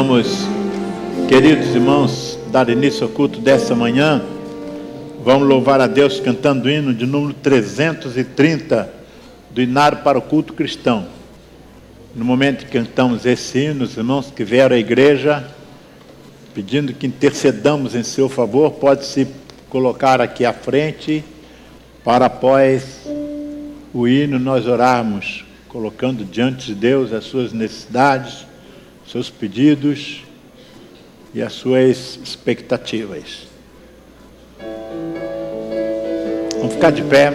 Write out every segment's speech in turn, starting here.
Vamos, queridos irmãos, dar início ao culto dessa manhã. Vamos louvar a Deus cantando o hino de número 330 do Inário para o Culto Cristão. No momento que cantamos esse hino, os irmãos que vieram à igreja, pedindo que intercedamos em seu favor, pode se colocar aqui à frente, para após o hino nós orarmos, colocando diante de Deus as suas necessidades, seus pedidos e as suas expectativas. Vamos ficar de pé.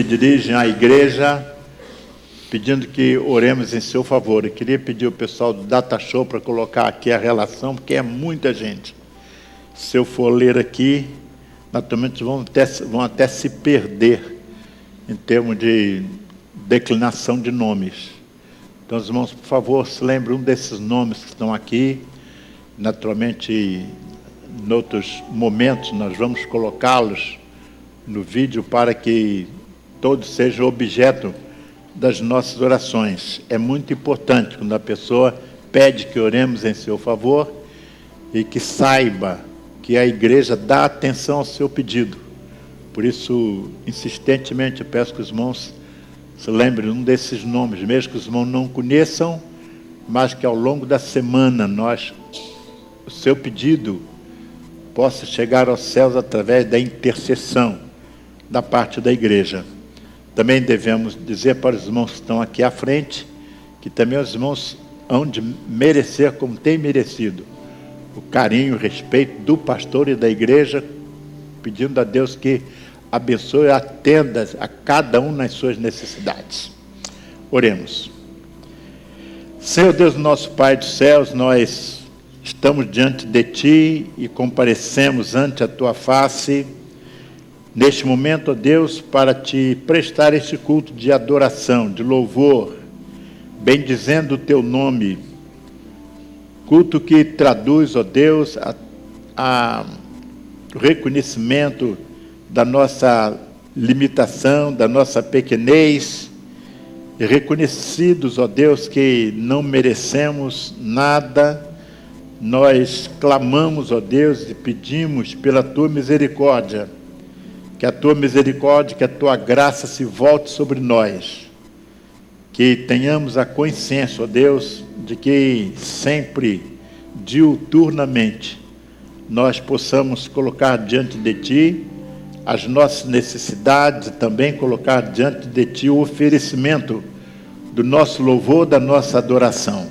Dirigem à igreja pedindo que oremos em seu favor. Eu queria pedir ao pessoal do Data Show para colocar aqui a relação, porque é muita gente. Se eu for ler aqui, naturalmente vão até se perder em termos de declinação de nomes. Então, os irmãos, por favor, se lembrem desses nomes que estão aqui. Naturalmente, em outros momentos, nós vamos colocá-los no vídeo para que todos sejam objeto das nossas orações. É muito importante quando a pessoa pede que oremos em seu favor e que saiba que a igreja dá atenção ao seu pedido. Por isso, insistentemente, eu peço que os irmãos se lembrem de um desses nomes, mesmo que os irmãos não conheçam, mas que ao longo da semana o seu pedido possa chegar aos céus através da intercessão da parte da igreja. Também devemos dizer para os irmãos que estão aqui à frente, que também os irmãos hão de merecer, como têm merecido, o carinho, o respeito do pastor e da igreja, pedindo a Deus que abençoe e atenda a cada um nas suas necessidades. Oremos. Senhor Deus, nosso Pai dos céus, nós estamos diante de Ti e comparecemos ante a Tua face, neste momento, ó Deus, para Te prestar este culto de adoração, de louvor, bendizendo o Teu nome, culto que traduz, ó Deus, o reconhecimento da nossa limitação, da nossa pequenez, e reconhecidos, ó Deus, que não merecemos nada, nós clamamos, ó Deus, e pedimos pela Tua misericórdia, que a Tua misericórdia, que a Tua graça se volte sobre nós, que tenhamos a consciência, ó Deus, de que sempre, diuturnamente, nós possamos colocar diante de Ti as nossas necessidades e também colocar diante de Ti o oferecimento do nosso louvor, da nossa adoração.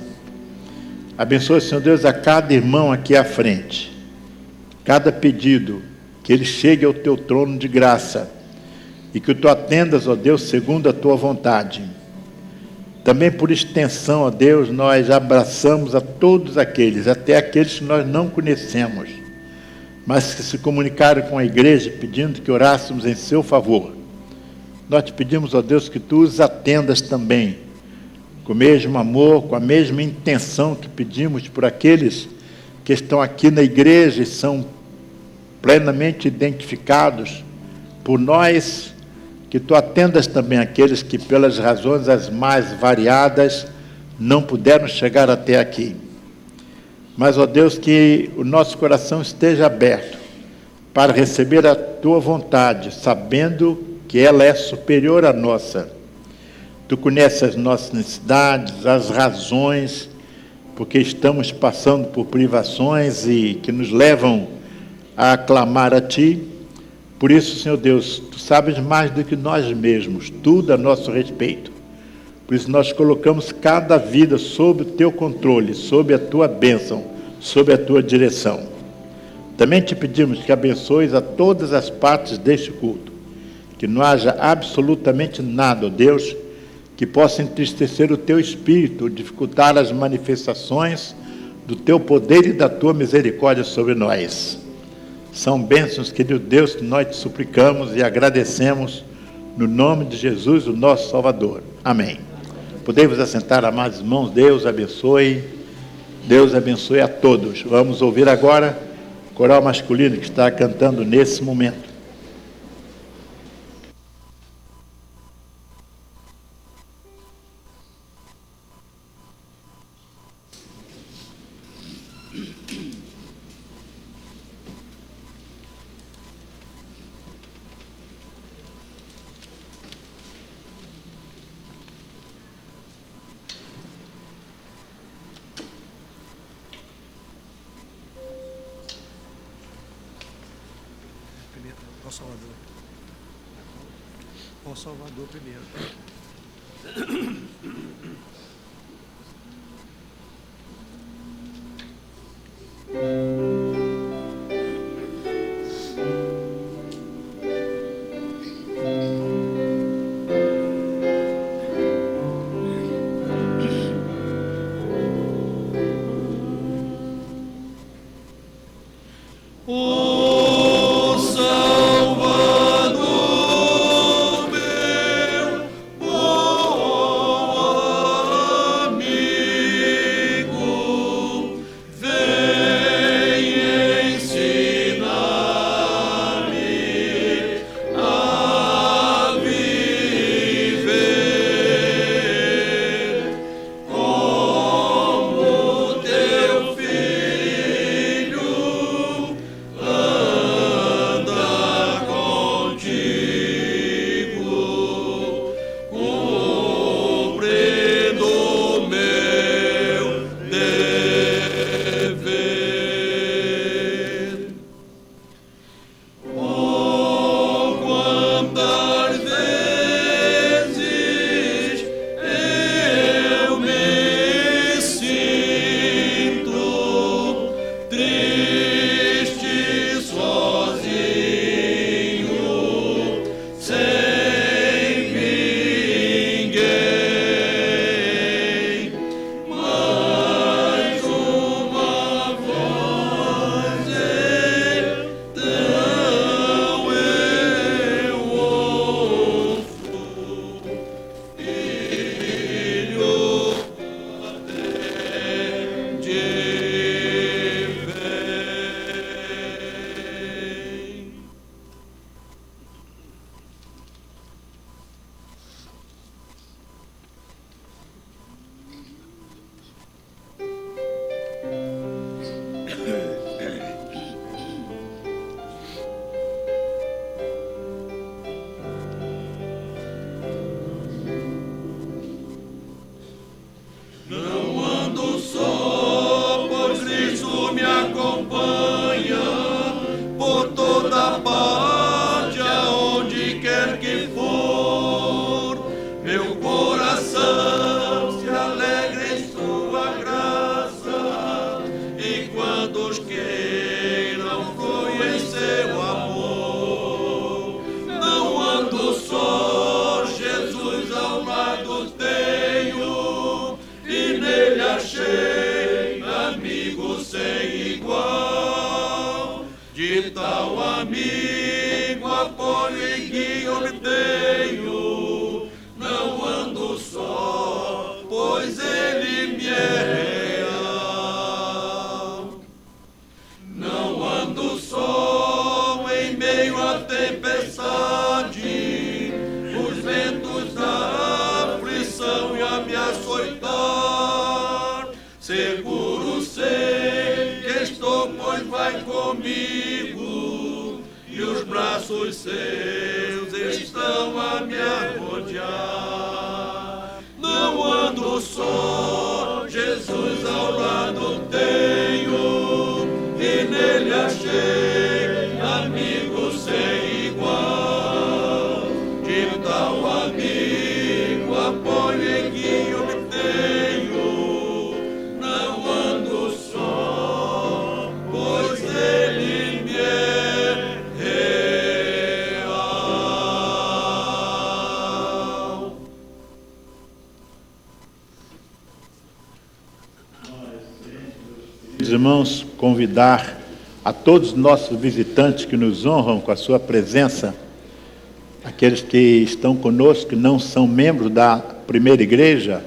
Abençoe, Senhor Deus, a cada irmão aqui à frente, cada pedido, que ele chegue ao Teu trono de graça e que Tu atendas, ó Deus, segundo a Tua vontade. Também por extensão, ó Deus, nós abraçamos a todos aqueles, até aqueles que nós não conhecemos, mas que se comunicaram com a igreja pedindo que orássemos em Seu favor. Nós te pedimos, ó Deus, que Tu os atendas também, com o mesmo amor, com a mesma intenção que pedimos por aqueles que estão aqui na igreja e são plenamente identificados por nós, que Tu atendas também aqueles que, pelas razões as mais variadas, não puderam chegar até aqui. Mas, ó Deus, que o nosso coração esteja aberto para receber a Tua vontade, sabendo que ela é superior à nossa. Tu conheces as nossas necessidades, as razões, porque estamos passando por privações e que nos levam a clamar a Ti. Por isso, Senhor Deus, Tu sabes mais do que nós mesmos, tudo a nosso respeito. Por isso nós colocamos cada vida sob o Teu controle, sob a Tua bênção, sob a Tua direção. Também Te pedimos que abençoes a todas as partes deste culto, que não haja absolutamente nada, ó Deus, que possa entristecer o Teu Espírito, dificultar as manifestações do Teu poder e da Tua misericórdia sobre nós. São bênçãos, querido Deus, que nós Te suplicamos e agradecemos no nome de Jesus, o nosso Salvador. Amém. Podemos assentar, amados irmãos. Deus abençoe. Deus abençoe a todos. Vamos ouvir agora o coral masculino que está cantando nesse momento. Ó Salvador primeiro. Salvador meu, ventos da aflição e a me açoitar, seguro sei que estou, pois vai comigo, e os braços seus estão a me rodear. Não ando só, Jesus ao lado tenho, e nele achei amigo sem igual. De tal amigo apoio em que eu me tenho, não ando só, pois ele me é real. Irmãos, convidar a todos os nossos visitantes que nos honram com a sua presença, aqueles que estão conosco, que não são membros da primeira igreja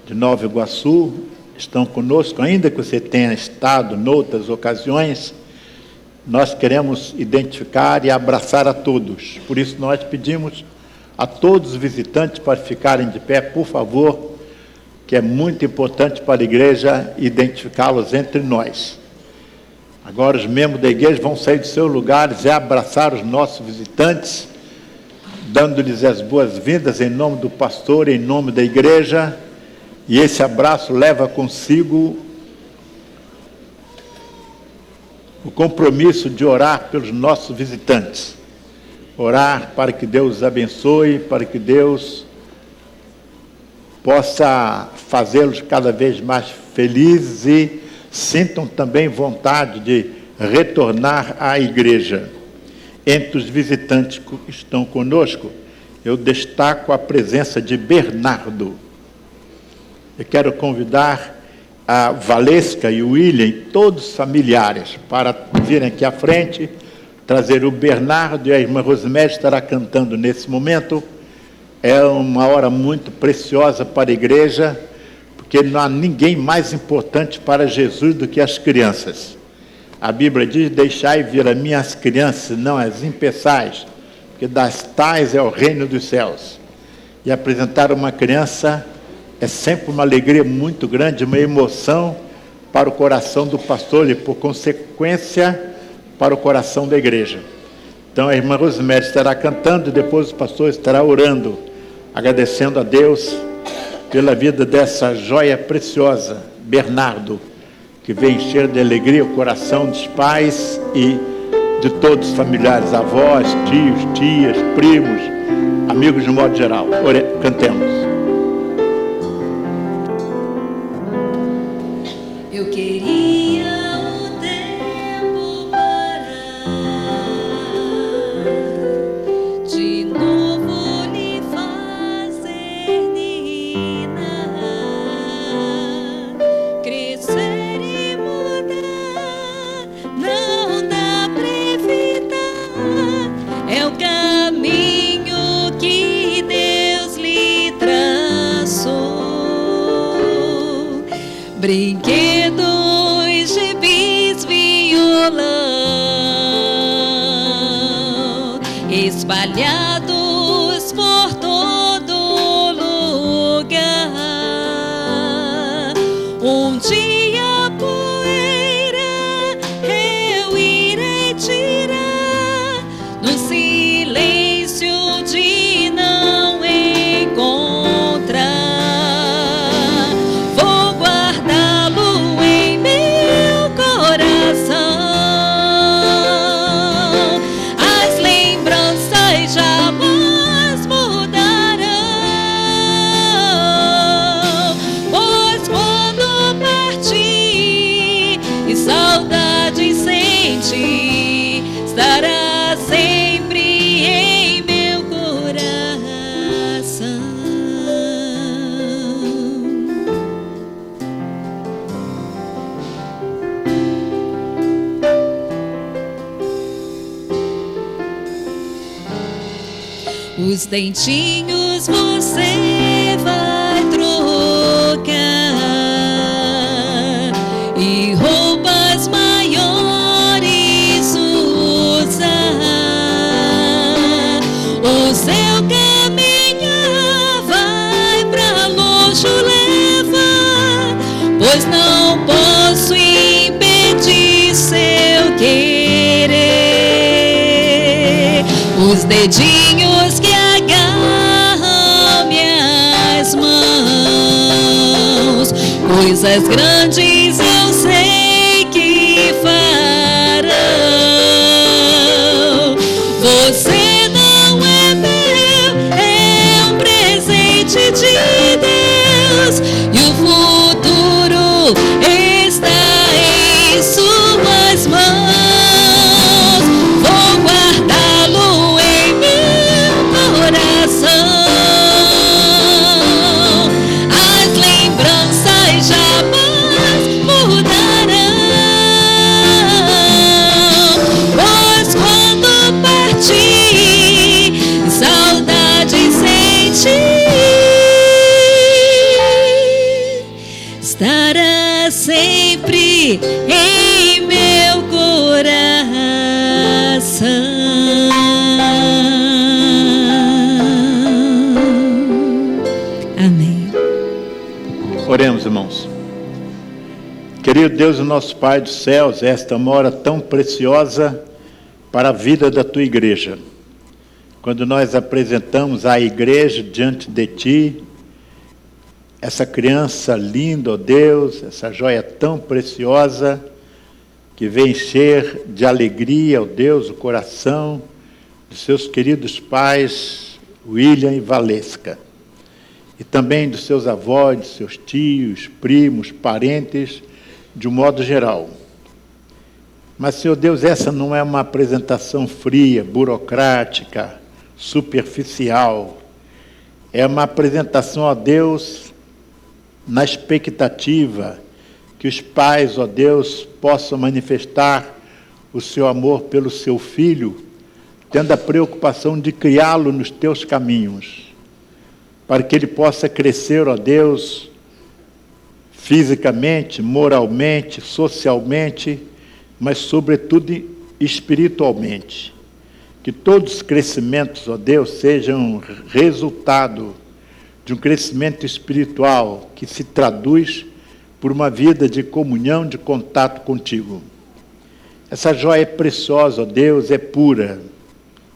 de Nova Iguaçu, estão conosco, ainda que você tenha estado em outras ocasiões, nós queremos identificar e abraçar a todos. Por isso nós pedimos a todos os visitantes para ficarem de pé, por favor, que é muito importante para a igreja identificá-los entre nós. Agora os membros da igreja vão sair dos seus lugares e abraçar os nossos visitantes, dando-lhes as boas-vindas em nome do pastor, em nome da igreja, e esse abraço leva consigo o compromisso de orar pelos nossos visitantes, orar para que Deus os abençoe, para que Deus possa fazê-los cada vez mais felizes e sintam também vontade de retornar à igreja. Entre os visitantes que estão conosco, eu destaco a presença de Bernardo. Eu quero convidar a Valesca e o William, e todos os familiares, para virem aqui à frente, trazer o Bernardo, e a irmã Rosemary estará cantando nesse momento. É uma hora muito preciosa para a igreja, porque não há ninguém mais importante para Jesus do que as crianças. A Bíblia diz: deixai vir a mim as crianças, não as impeçais, porque das tais é o reino dos céus. E apresentar uma criança é sempre uma alegria muito grande, uma emoção para o coração do pastor e, por consequência, para o coração da igreja. Então a irmã Rosemary estará cantando e depois o pastor estará orando, agradecendo a Deus pela vida dessa joia preciosa, Bernardo, que vem encher de alegria o coração dos pais e de todos os familiares, avós, tios, tias, primos, amigos de modo geral. Cantemos. Eu queria o tempo parar, de novo lhe fazer ninar, crescer e mudar, não dá pra evitar, é o caminho que Deus lhe traçou. Brinquedos, gibis, violão, espalhados por todo lugar. Um dia a poeira eu irei tirar, no silêncio de não encontrar. Vou guardá-lo em meu coração. As lembranças jamais mudarão, pois quando partir e saudade sentir, estará sempre em meu coração. Os dentinhos você vai trocar e roupas maiores usar. O seu caminho pois não posso impedir seu querer. Os dedinhos que agarram minhas mãos, coisas grandes eu sei que farão. Você não é meu, é um presente de Deus, e o futuro está em suas mãos. Vou guardá-lo em meu coração. As lembranças jamais mudarão, pois quando partir, saudade sentir, estará sempre em meu coração. Amém. Oremos, irmãos. Querido Deus e nosso Pai dos céus, esta é uma hora tão preciosa para a vida da Tua igreja. Quando nós apresentamos a igreja diante de Ti, essa criança linda, ó Deus, essa joia tão preciosa, que vem encher de alegria, ó Deus, o coração dos seus queridos pais, William e Valesca, e também dos seus avós, dos seus tios, primos, parentes, de um modo geral. Mas, Senhor Deus, essa não é uma apresentação fria, burocrática, superficial. É uma apresentação, ó Deus, na expectativa que os pais, ó Deus, possam manifestar o seu amor pelo seu filho, tendo a preocupação de criá-lo nos teus caminhos, para que ele possa crescer, ó Deus, fisicamente, moralmente, socialmente, mas sobretudo espiritualmente. Que todos os crescimentos, ó Deus, sejam resultado de um crescimento espiritual que se traduz por uma vida de comunhão, de contato contigo. Essa joia é preciosa, ó Deus, é pura,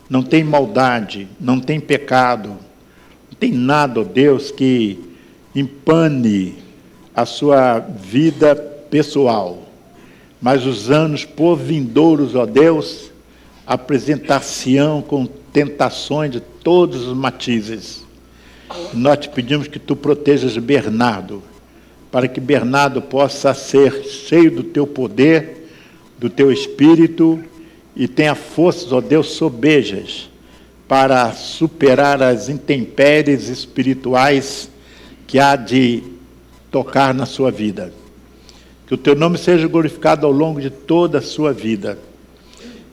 não tem maldade, não tem pecado, não tem nada, ó Deus, que empane a sua vida pessoal. Mas os anos por vindouros, ó Deus, apresentar-se-ão com tentações de todos os matizes. Nós te pedimos que tu protejas Bernardo, para que Bernardo possa ser cheio do teu poder, do teu espírito, e tenha forças, ó Deus, sobejas, para superar as intempéries espirituais que há de tocar na sua vida. Que o teu nome seja glorificado ao longo de toda a sua vida,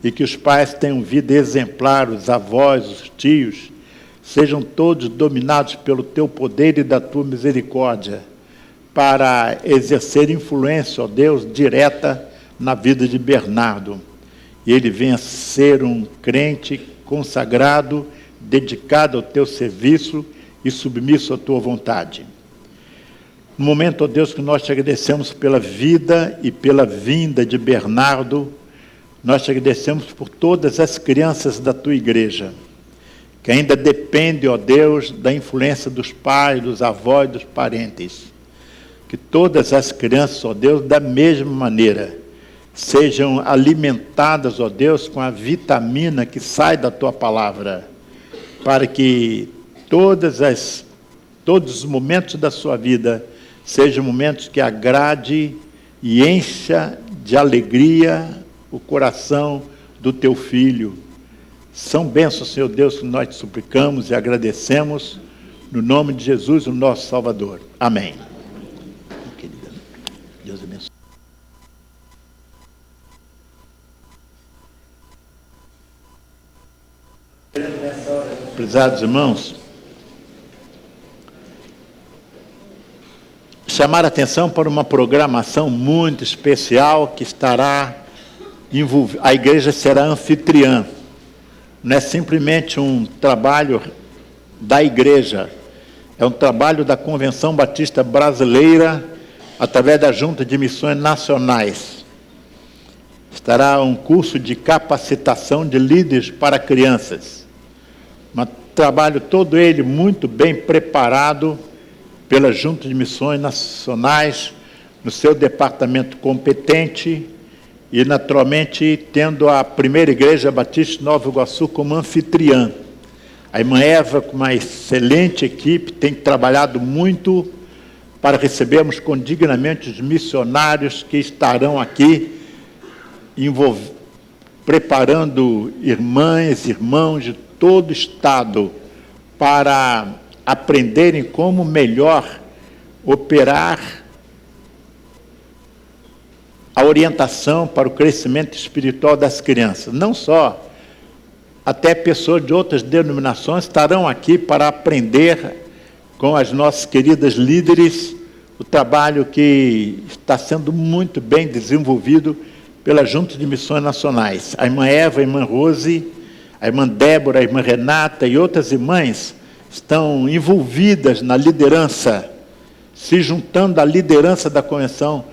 e que os pais tenham vida exemplar, os avós, os tios, sejam todos dominados pelo teu poder e da tua misericórdia, para exercer influência, ó Deus, direta na vida de Bernardo. E ele venha ser um crente consagrado, dedicado ao teu serviço e submisso à tua vontade. No momento, ó Deus, que nós te agradecemos pela vida e pela vinda de Bernardo, nós te agradecemos por todas as crianças da tua igreja, que ainda dependem, ó Deus, da influência dos pais, dos avós, dos parentes. Que todas as crianças, ó Deus, da mesma maneira, sejam alimentadas, ó Deus, com a vitamina que sai da tua palavra, para que todos os momentos da sua vida sejam momentos que agrade e encha de alegria o coração do teu filho. São bênçãos, Senhor Deus, que nós te suplicamos e agradecemos, no nome de Jesus, o nosso Salvador. Amém. Querida, Deus abençoe. Prezados irmãos, chamar a atenção para uma programação muito especial que estará envolvida. A igreja será anfitriã. Não é simplesmente um trabalho da igreja, é um trabalho da Convenção Batista Brasileira, através da Junta de Missões Nacionais. Estará um curso de capacitação de líderes para crianças. Um trabalho todo ele muito bem preparado pela Junta de Missões Nacionais, no seu departamento competente e, naturalmente, tendo a primeira Igreja Batista de Nova Iguaçu como anfitriã. A irmã Eva, com uma excelente equipe, tem trabalhado muito para recebermos condignamente os missionários que estarão aqui, preparando irmãs, irmãos de todo o Estado para aprenderem como melhor operar a orientação para o crescimento espiritual das crianças. Não só, até pessoas de outras denominações estarão aqui para aprender com as nossas queridas líderes o trabalho que está sendo muito bem desenvolvido pela Junta de Missões Nacionais. A irmã Eva, a irmã Rose, a irmã Débora, a irmã Renata e outras irmãs estão envolvidas na liderança, se juntando à liderança da convenção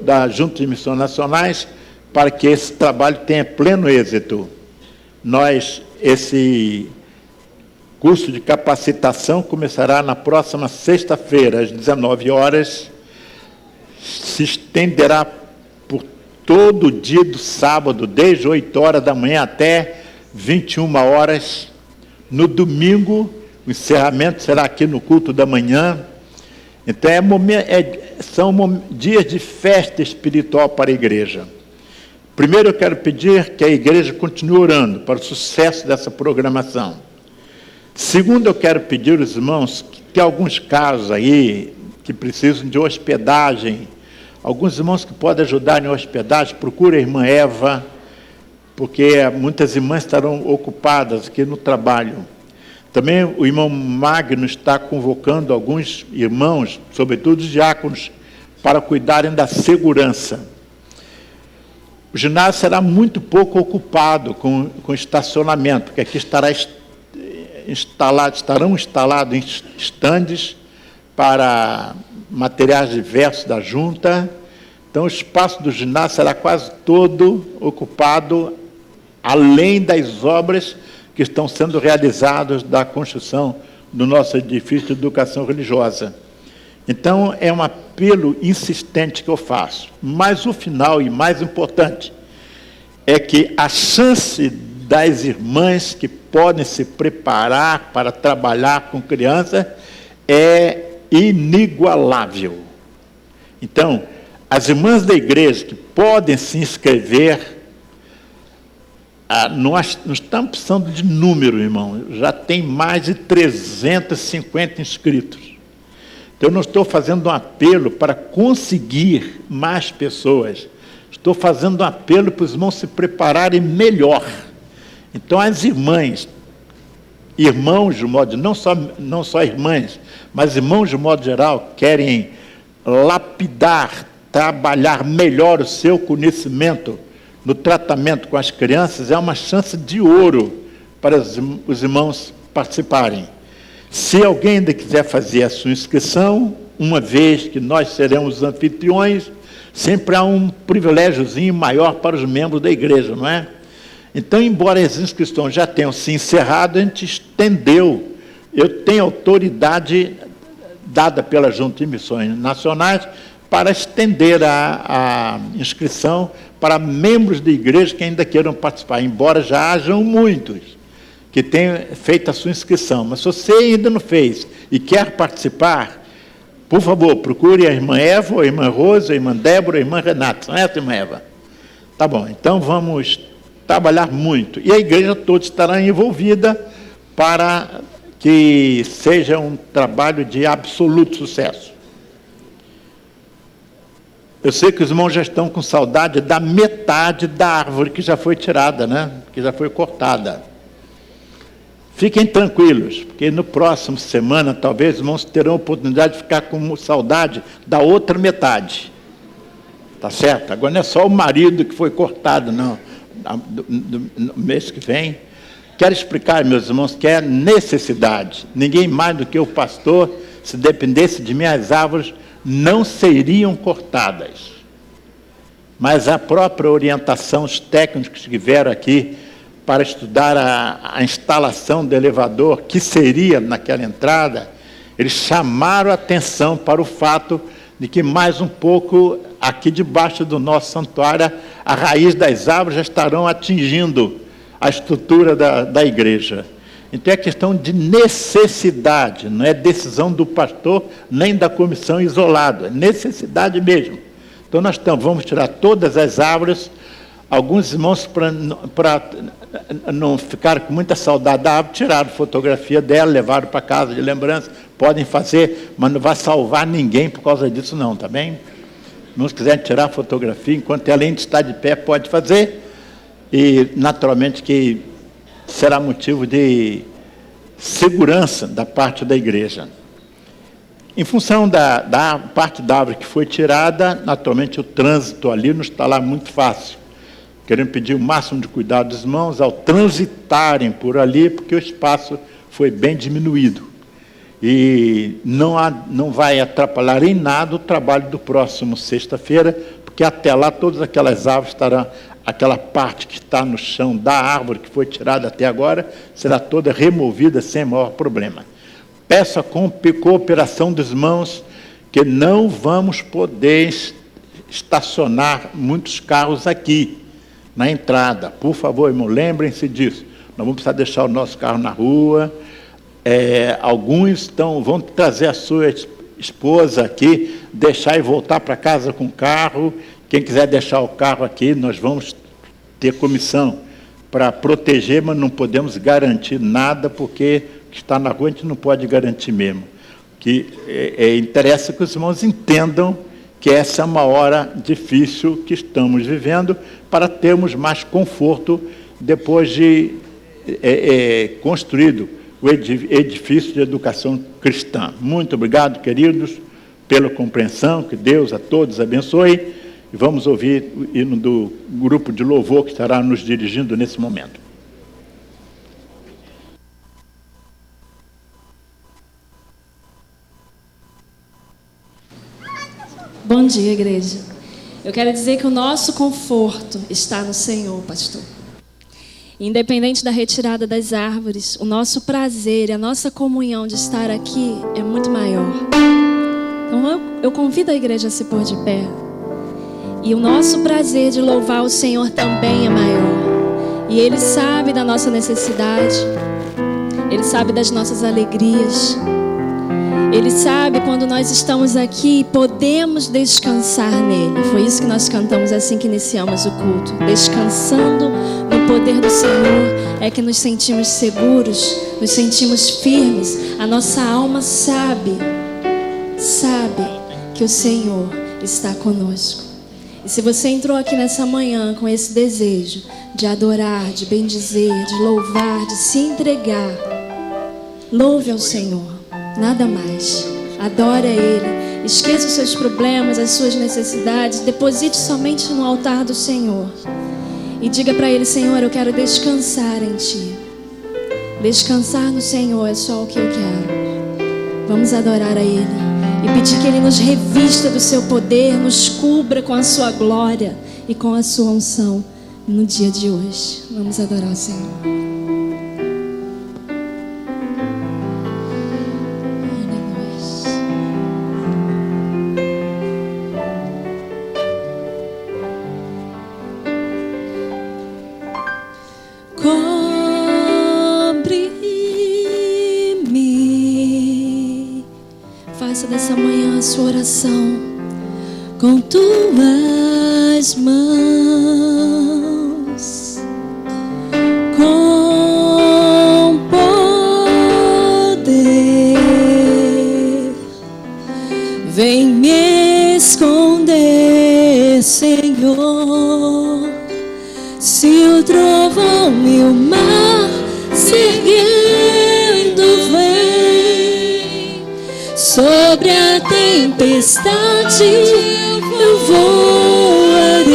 da Junta de Missões Nacionais, para que esse trabalho tenha pleno êxito. Esse curso de capacitação começará na próxima sexta-feira, às 19 horas, se estenderá por todo o dia do sábado, desde 8 horas da manhã até 21 horas. No domingo, o encerramento será aqui no culto da manhã. Então, são dias de festa espiritual para a igreja. Primeiro, eu quero pedir que a igreja continue orando para o sucesso dessa programação. Segundo, eu quero pedir aos irmãos que tem alguns casos aí que precisam de hospedagem. Alguns irmãos que podem ajudar em hospedagem, procure a irmã Eva, porque muitas irmãs estarão ocupadas aqui no trabalho. Também o irmão Magno está convocando alguns irmãos, sobretudo os diáconos, para cuidarem da segurança. O ginásio será muito pouco ocupado com estacionamento, porque aqui estarão instalados estandes para materiais diversos da junta. Então, o espaço do ginásio será quase todo ocupado, além das obras que estão sendo realizadas da construção do nosso edifício de educação religiosa. Então, é um apelo insistente que eu faço. Mas o final e mais importante é que a chance das irmãs que podem se preparar para trabalhar com crianças é inigualável. Então, as irmãs da igreja que podem se inscrever, nós não estamos precisando de número, irmão, já tem mais de 350 inscritos. Então, eu não estou fazendo um apelo para conseguir mais pessoas, estou fazendo um apelo para os irmãos se prepararem melhor. Então, as irmãs, irmãos de modo, não só irmãs, mas irmãos de modo geral, querem lapidar, trabalhar melhor o seu conhecimento no tratamento com as crianças, é uma chance de ouro para os irmãos participarem. Se alguém ainda quiser fazer a sua inscrição, uma vez que nós seremos anfitriões, sempre há um privilégiozinho maior para os membros da igreja, não é? Então, embora as inscrições já tenham se encerrado, a gente estendeu. Eu tenho autoridade dada pela Junta de Missões Nacionais para estender a inscrição para membros da igreja que ainda queiram participar, embora já hajam muitos que tenham feito a sua inscrição. Mas se você ainda não fez e quer participar, por favor, procure a irmã Eva, a irmã Rosa, a irmã Débora, a irmã Renata. Não é essa, irmã Eva? Tá bom, então vamos trabalhar muito. E a igreja toda estará envolvida para que seja um trabalho de absoluto sucesso. Eu sei que os irmãos já estão com saudade da metade da árvore que já foi tirada, né? Que já foi cortada. Fiquem tranquilos, porque no próximo semana, talvez, os irmãos terão a oportunidade de ficar com saudade da outra metade. Tá certo? Agora não é só o marido que foi cortado, não. No mês que vem. Quero explicar, meus irmãos, que é necessidade. Ninguém mais do que o pastor, se dependesse de mim, as árvores não seriam cortadas. Mas a própria orientação, os técnicos que vieram aqui para estudar a instalação do elevador, que seria naquela entrada, eles chamaram a atenção para o fato de que mais um pouco, aqui debaixo do nosso santuário, a raiz das árvores já estarão atingindo a estrutura da igreja. Então é questão de necessidade, não é decisão do pastor nem da comissão isolada, é necessidade mesmo. Então nós vamos tirar todas as árvores. Alguns irmãos, para não ficar com muita saudade da árvore, tiraram fotografia dela, levaram para casa de lembrança, podem fazer, mas não vai salvar ninguém por causa disso não, tá bem? Não, se quiserem tirar fotografia, enquanto ela ainda está de pé, pode fazer, e naturalmente que será motivo de segurança da parte da igreja. Em função da parte da árvore que foi tirada, naturalmente o trânsito ali não está lá muito fácil. Queremos pedir o máximo de cuidado dos irmãos ao transitarem por ali, porque o espaço foi bem diminuído. E não vai atrapalhar em nada o trabalho do próximo sexta-feira, porque até lá todas aquelas árvores estarão, aquela parte que está no chão da árvore que foi tirada até agora, será toda removida sem maior problema. Peço a cooperação dos irmãos, que não vamos poder estacionar muitos carros aqui, na entrada. Por favor, irmão, lembrem-se disso. Nós vamos precisar deixar o nosso carro na rua. Alguns vão trazer a sua esposa aqui, deixar e voltar para casa com o carro. Quem quiser deixar o carro aqui, nós vamos ter comissão para proteger, mas não podemos garantir nada, porque o que está na rua a gente não pode garantir mesmo. Que interessa que os irmãos entendam que essa é uma hora difícil que estamos vivendo, para termos mais conforto depois de construído o edifício de educação cristã. Muito obrigado, queridos, pela compreensão, que Deus a todos abençoe, e vamos ouvir o hino do grupo de louvor que estará nos dirigindo nesse momento. Bom dia, igreja. Eu quero dizer que o nosso conforto está no Senhor, pastor. Independente da retirada das árvores, o nosso prazer e a nossa comunhão de estar aqui é muito maior. Então eu convido a igreja a se pôr de pé. E o nosso prazer de louvar o Senhor também é maior. E Ele sabe da nossa necessidade. Ele sabe das nossas alegrias. Ele sabe quando nós estamos aqui, podemos descansar nele. Foi isso que nós cantamos assim que iniciamos o culto. Descansando no poder do Senhor é que nos sentimos seguros, nos sentimos firmes. A nossa alma sabe que o Senhor está conosco. E se você entrou aqui nessa manhã com esse desejo de adorar, de bendizer, de louvar, de se entregar, louve ao Senhor. Nada mais. Adore a Ele. Esqueça os seus problemas, as suas necessidades. Deposite somente no altar do Senhor. E diga para Ele: Senhor, eu quero descansar em Ti. Descansar no Senhor é só o que eu quero. Vamos adorar a Ele e pedir que Ele nos revista do Seu poder, nos cubra com a Sua glória e com a Sua unção no dia de hoje. Vamos adorar o Senhor. Dessa manhã a sua oração com tuas mãos, com poder, vem me esconder, Senhor. Se o trovão e o mar se erguendo vem sobre a tempestade, eu voarei.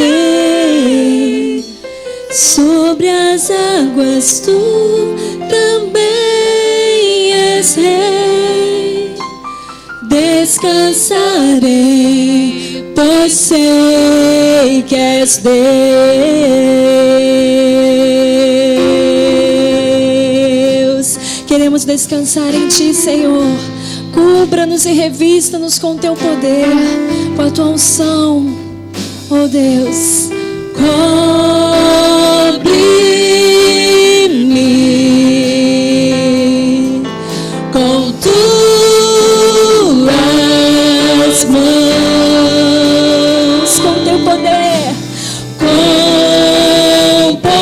Sobre as águas tu também és rei. descansarei, pois sei que és Deus. Queremos descansar em Ti, Senhor. Cubra-nos e revista-nos com Teu poder, com a Tua unção, oh Deus. Cobre-me com Tuas mãos, com Teu poder, com poder.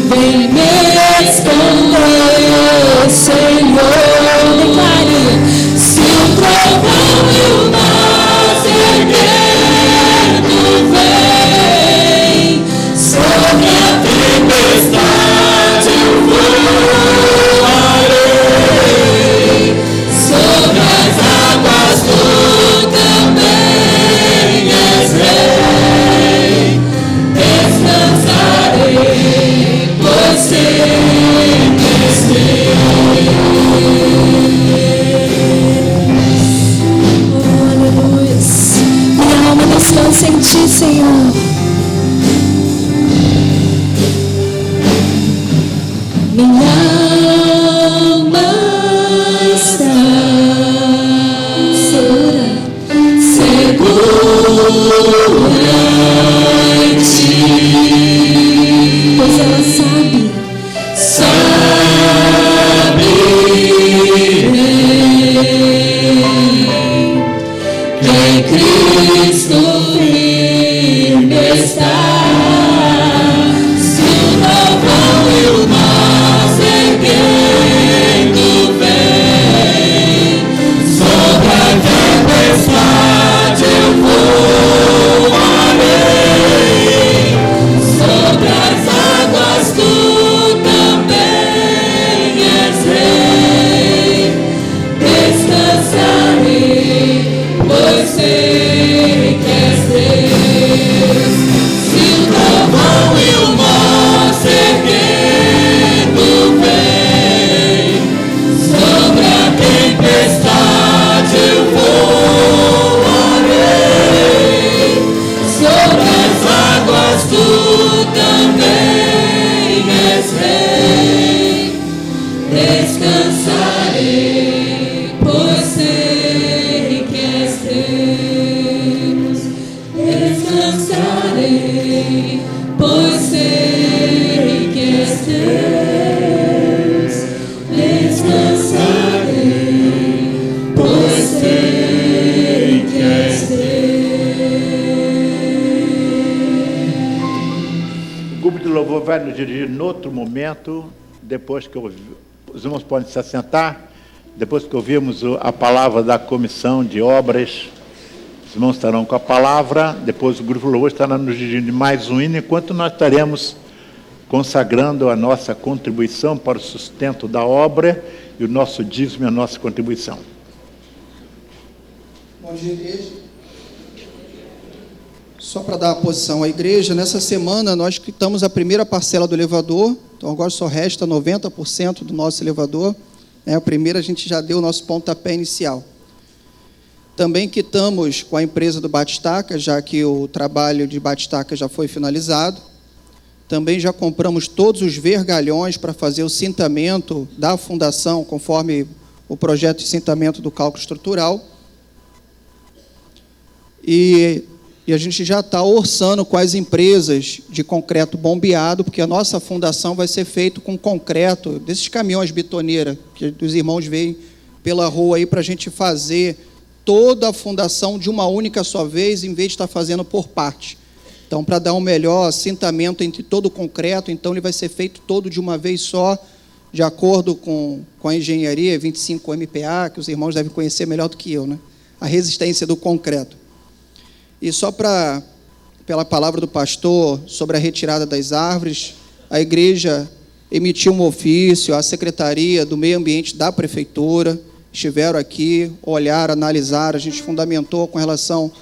Vem me esconder, Senhor. Declare: se o trovão e o mar se erguendo vem, sobre a tempestade eu voarei, sobre as águas tu também és rei. Descansarei, pois sei que és descansa em Ti, Senhor. Minha alma está segura em Ti, pois ela sabe que em Cristo firme está. Se o trovão e o mar se erguendo vem, sobre a tempestade eu voarei, sobre as águas tu também és rei. Descansarei, pois sei que és Deus. Se o trovão e o mar se erguendo vem, sobre a tempestade eu voarei, sobre as águas tu também és rei. Descansarei, pois sei que és Deus. Descansarei, pois sei que és Deus. Descansarei, pois sei que és Deus. O grupo de louvor vai nos dirigir em outro momento, depois que os irmãos podem se assentar, depois que ouvirmos a palavra da comissão de obras. Os irmãos estarão com a palavra, depois o grupo de louvor estará nos dirigindo mais um hino, enquanto nós estaremos consagrando a nossa contribuição para o sustento da obra e o nosso dízimo e a nossa contribuição. Bom dia, igreja. Só para dar a posição à igreja, nessa semana nós quitamos a primeira parcela do elevador, então agora só resta 90% do nosso elevador. A primeira a gente já deu o nosso pontapé inicial. Também quitamos com a empresa do Batistaca, já que o trabalho de Batistaca já foi finalizado. Também já compramos todos os vergalhões para fazer o cintamento da fundação, conforme o projeto de cintamento do cálculo estrutural. E a gente já está orçando com as empresas de concreto bombeado, porque a nossa fundação vai ser feita com concreto, desses caminhões bitoneira, que os irmãos veem pela rua aí, para a gente fazer toda a fundação de uma única só vez, em vez de estar fazendo por parte. Então, para dar um melhor assentamento entre todo o concreto, então ele vai ser feito todo de uma vez só, de acordo com a engenharia 25 MPa, que os irmãos devem conhecer melhor do que eu, né? A resistência do concreto. E só pela palavra do pastor sobre a retirada das árvores, a igreja emitiu um ofício, a Secretaria do Meio Ambiente da Prefeitura estiveram aqui, olharam, analisaram, a gente fundamentou com relação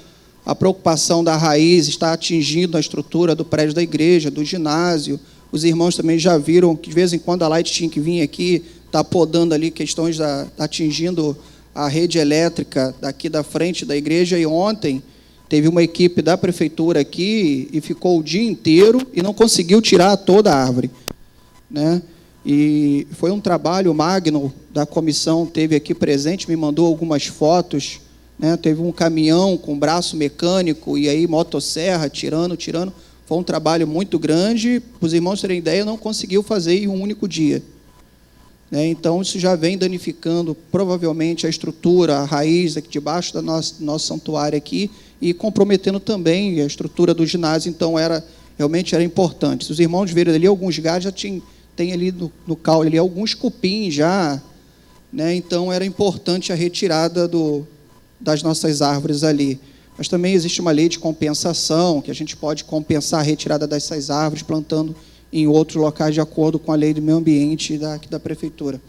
à preocupação da raiz, está atingindo a estrutura do prédio da igreja, do ginásio, Os irmãos também já viram que de vez em quando a Light tinha que vir aqui, tá podando ali questões atingindo a rede elétrica daqui da frente da igreja. E ontem teve uma equipe da prefeitura aqui e ficou o dia inteiro e não conseguiu tirar toda a árvore, né? E foi um trabalho. O Magno da comissão teve aqui presente, me mandou algumas fotos, né? Teve um caminhão com braço mecânico e aí motosserra tirando. Foi um trabalho muito grande. Para os irmãos terem ideia, não conseguiu fazer em um único dia, né? Então, isso já vem danificando provavelmente a estrutura, a raiz aqui debaixo do nosso santuário aqui e comprometendo também a estrutura do ginásio. Então, realmente era importante. Se os irmãos verem ali, alguns galhos já tem ali no caule ali alguns cupins já, né? Então, era importante a retirada das nossas árvores ali. Mas também existe uma lei de compensação, que a gente pode compensar a retirada dessas árvores plantando em outros locais de acordo com a lei do meio ambiente aqui da prefeitura.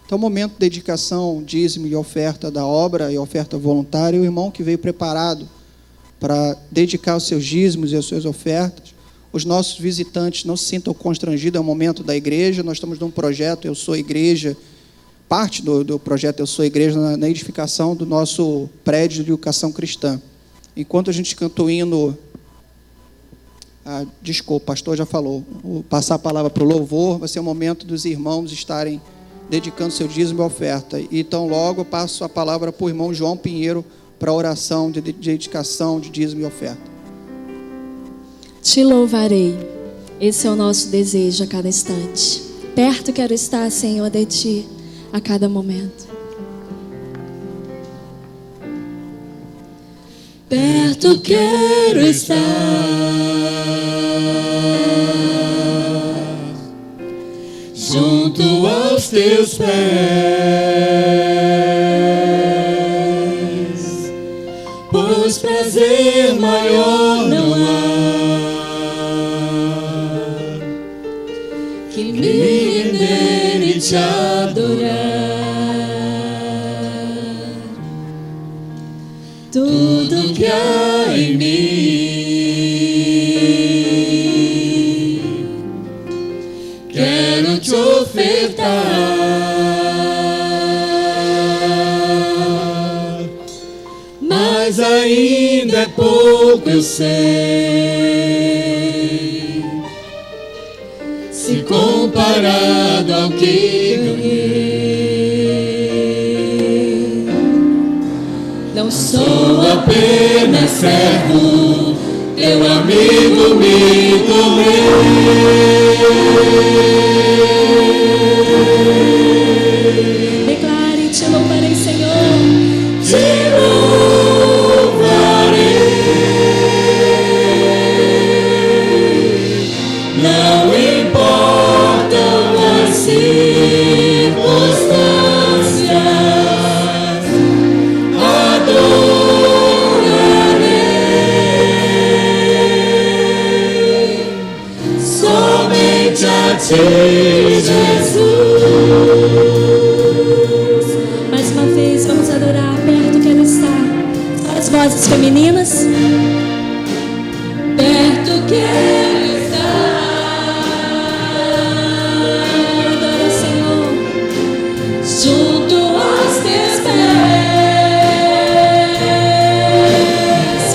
Então, momento de dedicação, dízimo e oferta da obra e oferta voluntária. O irmão que veio preparado para dedicar os seus dízimos e as suas ofertas. Os nossos visitantes não se sintam constrangidos, é o momento da igreja. Nós estamos num projeto Eu Sou Igreja, parte do projeto Eu Sou Igreja, na edificação do nosso prédio de educação cristã. Enquanto a gente canta o hino, desculpa, o pastor já falou, vou passar a palavra para o louvor, vai ser o momento dos irmãos estarem dedicando seu dízimo e oferta. E então logo eu passo a palavra para o irmão João Pinheiro para a oração de dedicação de dízimo e oferta. Te louvarei, esse é o nosso desejo a cada instante. Perto quero estar, Senhor, de Ti, a cada momento. Perto quero estar, junto aos Teus pés, pois prazer maior não há que me render e Te adorar. Tudo que há em mim quero Te ofertar, mas ainda é pouco, eu sei, se comparado ao que ganhei. Não sou apenas servo, Teu amigo me tornei. Declare, Te louvarei, Senhor. Te louvarei, não importam as circunstâncias, adorarei somente a Ti, Jesus. Mais uma vez, vamos adorar. Perto quero estar. As vozes femininas. Perto quero estar, Adora, Senhor. junto aos Teus pés,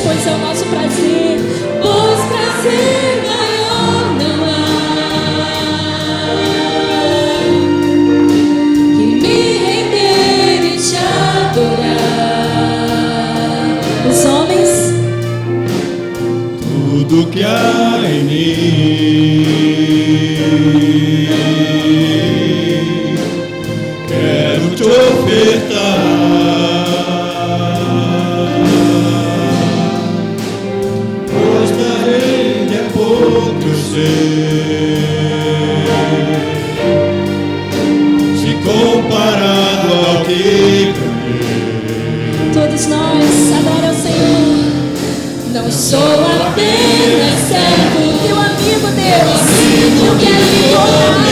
Pois é o nosso prazer. pois prazer maior não há que me render e Te adorar. Os homens, Tudo que há em mim quero Te ofertar, pois ainda é pouco, eu sei, se comparado ao que ganhei. todos nós, adora o Senhor. Não sou apenas servo, Teu amigo, Deus. eu quero me tornar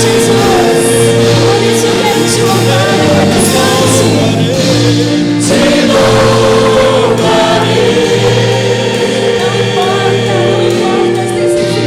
Jesus. Por isso eu quero Te louvar a cada instante. Te louvarei, Não importa as necessidades.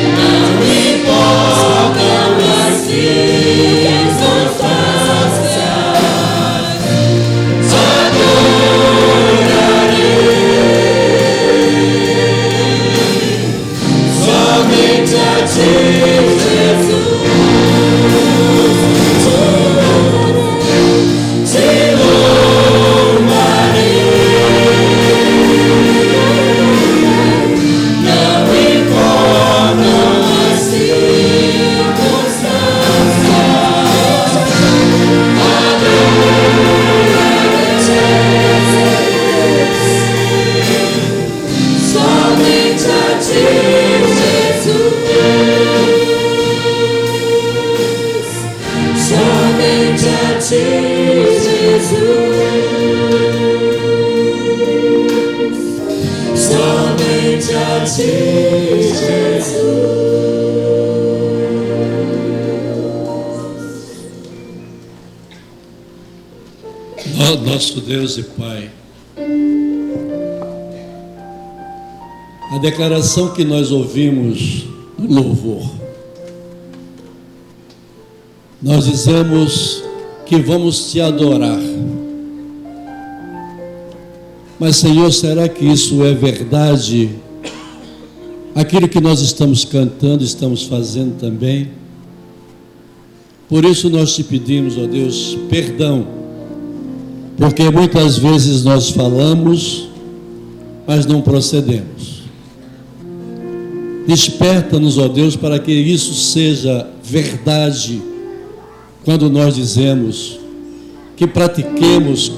Somente a ti, Jesus. Nosso Deus e Pai, a declaração que nós ouvimos no louvor, nós dizemos que vamos te adorar. Mas, Senhor, será que isso é verdade? Aquilo que nós estamos cantando, estamos fazendo também? Por isso nós te pedimos, ó Deus, perdão, porque muitas vezes nós falamos, mas não procedemos. Desperta-nos, ó Deus, para que isso seja verdade, quando nós dizemos que pratiquemos.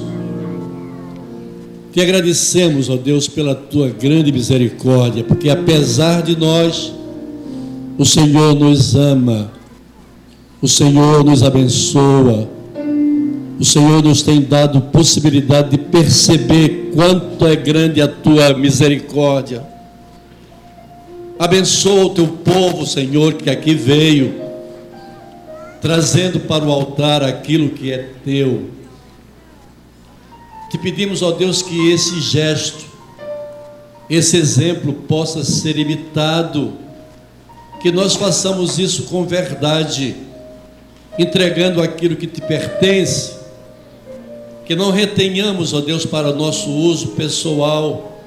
Te agradecemos, ó Deus, pela tua grande misericórdia, porque apesar de nós, o Senhor nos ama, o Senhor nos abençoa, o Senhor nos tem dado possibilidade de perceber quanto é grande a tua misericórdia. Abençoa o teu povo, Senhor, que aqui veio, trazendo para o altar aquilo que é teu. Te pedimos, ó Deus, que esse gesto, esse exemplo possa ser imitado, que nós façamos isso com verdade, entregando aquilo que te pertence, que não retenhamos, ó Deus, para o nosso uso pessoal,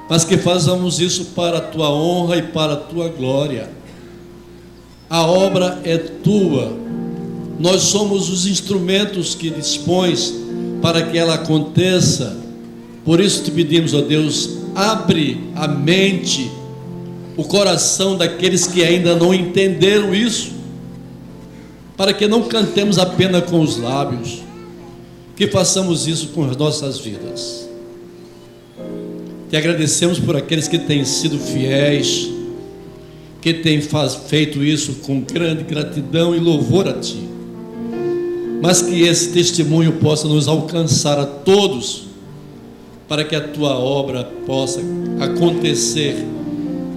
mas que façamos isso para a tua honra e para a tua glória. A obra é tua, nós somos os instrumentos que dispões para que ela aconteça. Por isso te pedimos, ó Deus, abre a mente, o coração daqueles que ainda não entenderam isso, para que não cantemos apenas com os lábios, que façamos isso com as nossas vidas. Te agradecemos por aqueles que têm sido fiéis, que têm feito isso com grande gratidão e louvor a Ti, mas que esse testemunho possa nos alcançar a todos, para que a Tua obra possa acontecer,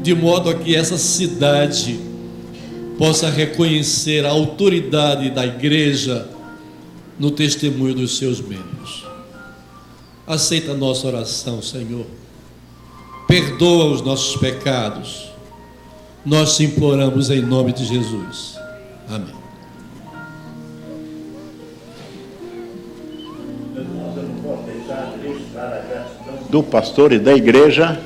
de modo a que essa cidade possa reconhecer a autoridade da igreja no testemunho dos seus membros. Aceita a nossa oração, Senhor. Perdoa os nossos pecados. Nós te imploramos em nome de Jesus. Amém. Do pastor e da igreja,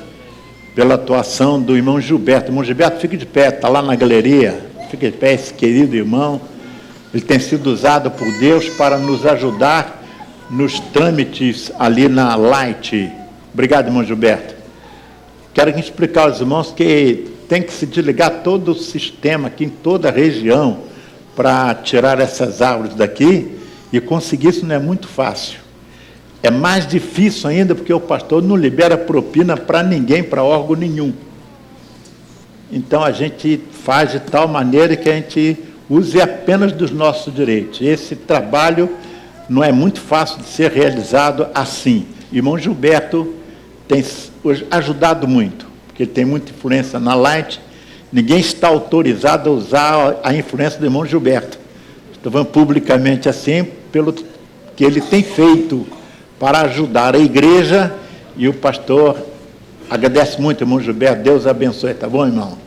pela atuação do irmão Gilberto. Irmão Gilberto, fique de pé, está lá na galeria. Fique de pé, esse querido irmão. Ele tem sido usado por Deus para nos ajudar nos trâmites ali na Light. Obrigado, irmão Gilberto. Quero explicar aos irmãos que tem que se desligar todo o sistema aqui em toda a região para tirar essas árvores daqui, e conseguir isso não é muito fácil. É mais difícil ainda porque o pastor não libera propina para ninguém, para órgão nenhum. Então a gente faz de tal maneira que a gente use apenas dos nossos direitos. Esse trabalho não é muito fácil de ser realizado assim. O irmão Gilberto tem ajudado muito, porque ele tem muita influência na Light. Ninguém está autorizado a usar a influência do irmão Gilberto. Estou falando publicamente assim, pelo que ele tem feito para ajudar a igreja, e o pastor agradece muito, irmão Gilberto. Deus abençoe, tá bom, irmão?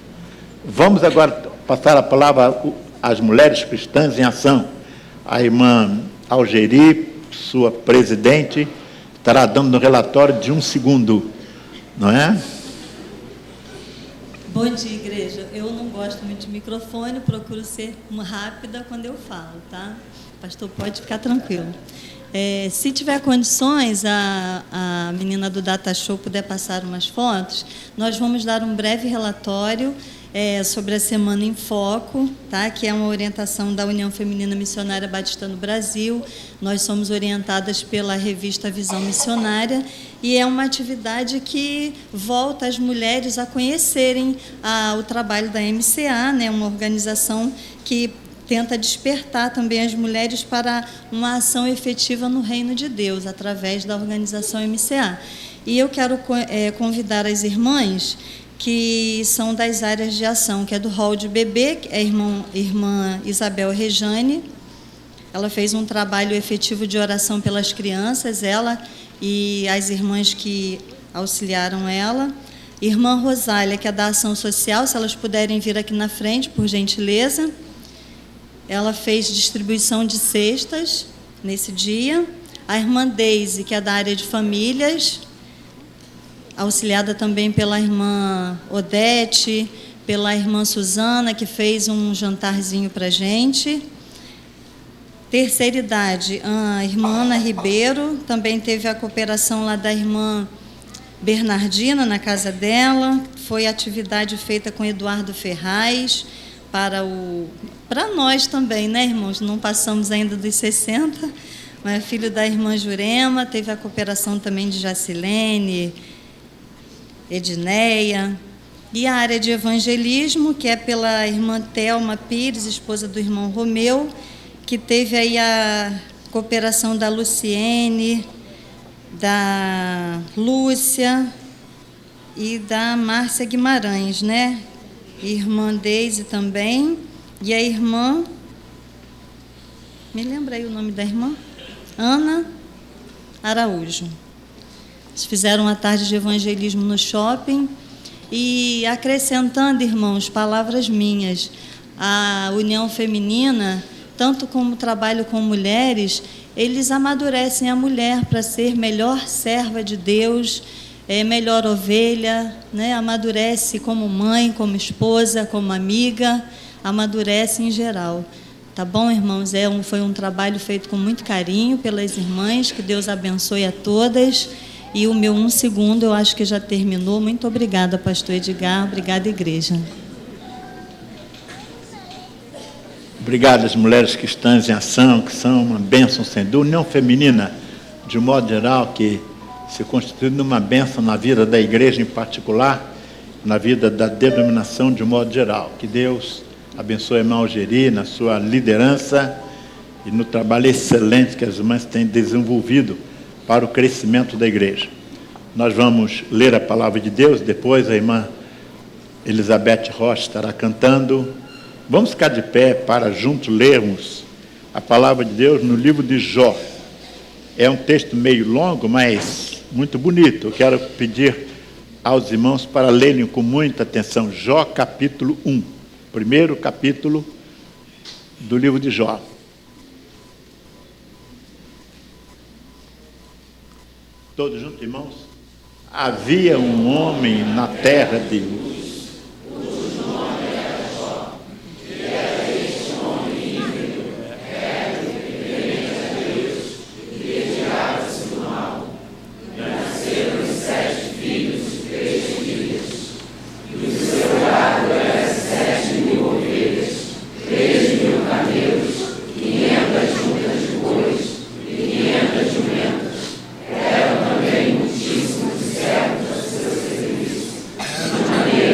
Vamos agora passar a palavra às mulheres cristãs em ação. A irmã Algeri, sua presidente, estará dando um relatório de 1 segundo, não é? Bom dia, igreja. Eu não gosto muito de microfone, procuro ser rápida quando eu falo, tá? Pastor, pode ficar tranquilo. Se tiver condições, a menina do Data Show puder passar umas fotos, nós vamos dar um breve relatório sobre a Semana em Foco, tá? Que é uma orientação da União Feminina Missionária Batista no Brasil. Nós somos orientadas pela revista Visão Missionária, e é uma atividade que volta as mulheres a conhecerem o trabalho da MCA, né? Uma organização que tenta despertar também as mulheres para uma ação efetiva no reino de Deus, através da organização MCA. E eu quero convidar as irmãs que são das áreas de ação, que é do hall de bebê, que é a irmã Isabel Rejane. Ela fez um trabalho efetivo de oração pelas crianças, ela e as irmãs que auxiliaram ela. Irmã Rosália, que é da ação social, se elas puderem vir aqui na frente, por gentileza. Ela fez distribuição de cestas nesse dia. A irmã Deise, que é da área de famílias, auxiliada também pela irmã Odete, pela irmã Suzana, que fez um jantarzinho para a gente. Terceira idade, a irmã Ana Ribeiro, também teve a cooperação lá da irmã Bernardina, na casa dela. Foi atividade feita com Eduardo Ferraz, para nós também, né, irmãos? Não passamos ainda dos 60, mas filho da irmã Jurema, teve a cooperação também de Jacilene, Edneia, e a área de evangelismo, que é pela irmã Thelma Pires, esposa do irmão Romeu, que teve aí a cooperação da Luciene, da Lúcia e da Márcia Guimarães, né? Irmã Deise também, e a irmã, me lembra aí o nome da irmã? Ana Araújo. Eles fizeram uma tarde de evangelismo no shopping e, acrescentando, irmãos, palavras minhas, a União Feminina, tanto como trabalho com mulheres, eles amadurecem a mulher para ser melhor serva de Deus, melhor ovelha, né? Amadurece como mãe, como esposa, como amiga, amadurece em geral. Tá bom, irmãos? Foi um trabalho feito com muito carinho pelas irmãs, que Deus abençoe a todas. E o meu 1 segundo eu acho que já terminou. Muito obrigada, pastor Edgar. Obrigada, igreja. Obrigado às mulheres cristãs em ação, que são uma bênção sem dúvida. União Feminina, de um modo geral, que se constitui numa bênção na vida da igreja em particular, na vida da denominação de um modo geral. Que Deus abençoe a irmã Algeri na sua liderança e no trabalho excelente que as irmãs têm desenvolvido para o crescimento da igreja. Nós vamos ler a palavra de Deus, depois a irmã Elizabeth Rocha estará cantando. Vamos ficar de pé para juntos lermos a palavra de Deus no livro de Jó. É um texto meio longo, mas muito bonito. Eu quero pedir aos irmãos para lerem com muita atenção Jó capítulo 1, primeiro capítulo do livro de Jó. Todos juntos, irmãos? Havia um homem na terra de Uz, Maria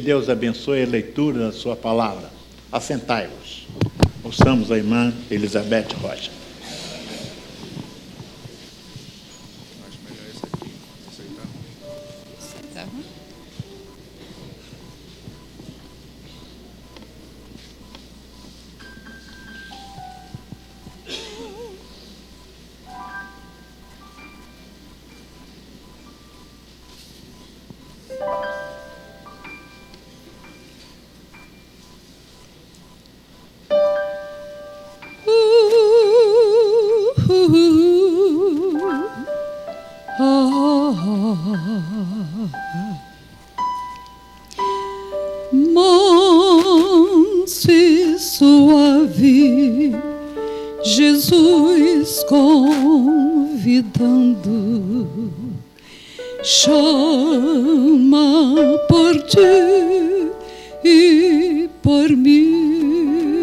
Deus abençoe a leitura da sua palavra. Assentai-vos. Ouçamos a irmã Elizabeth Rocha. Manso e suave, Jesus convidando, chama por ti e por mim.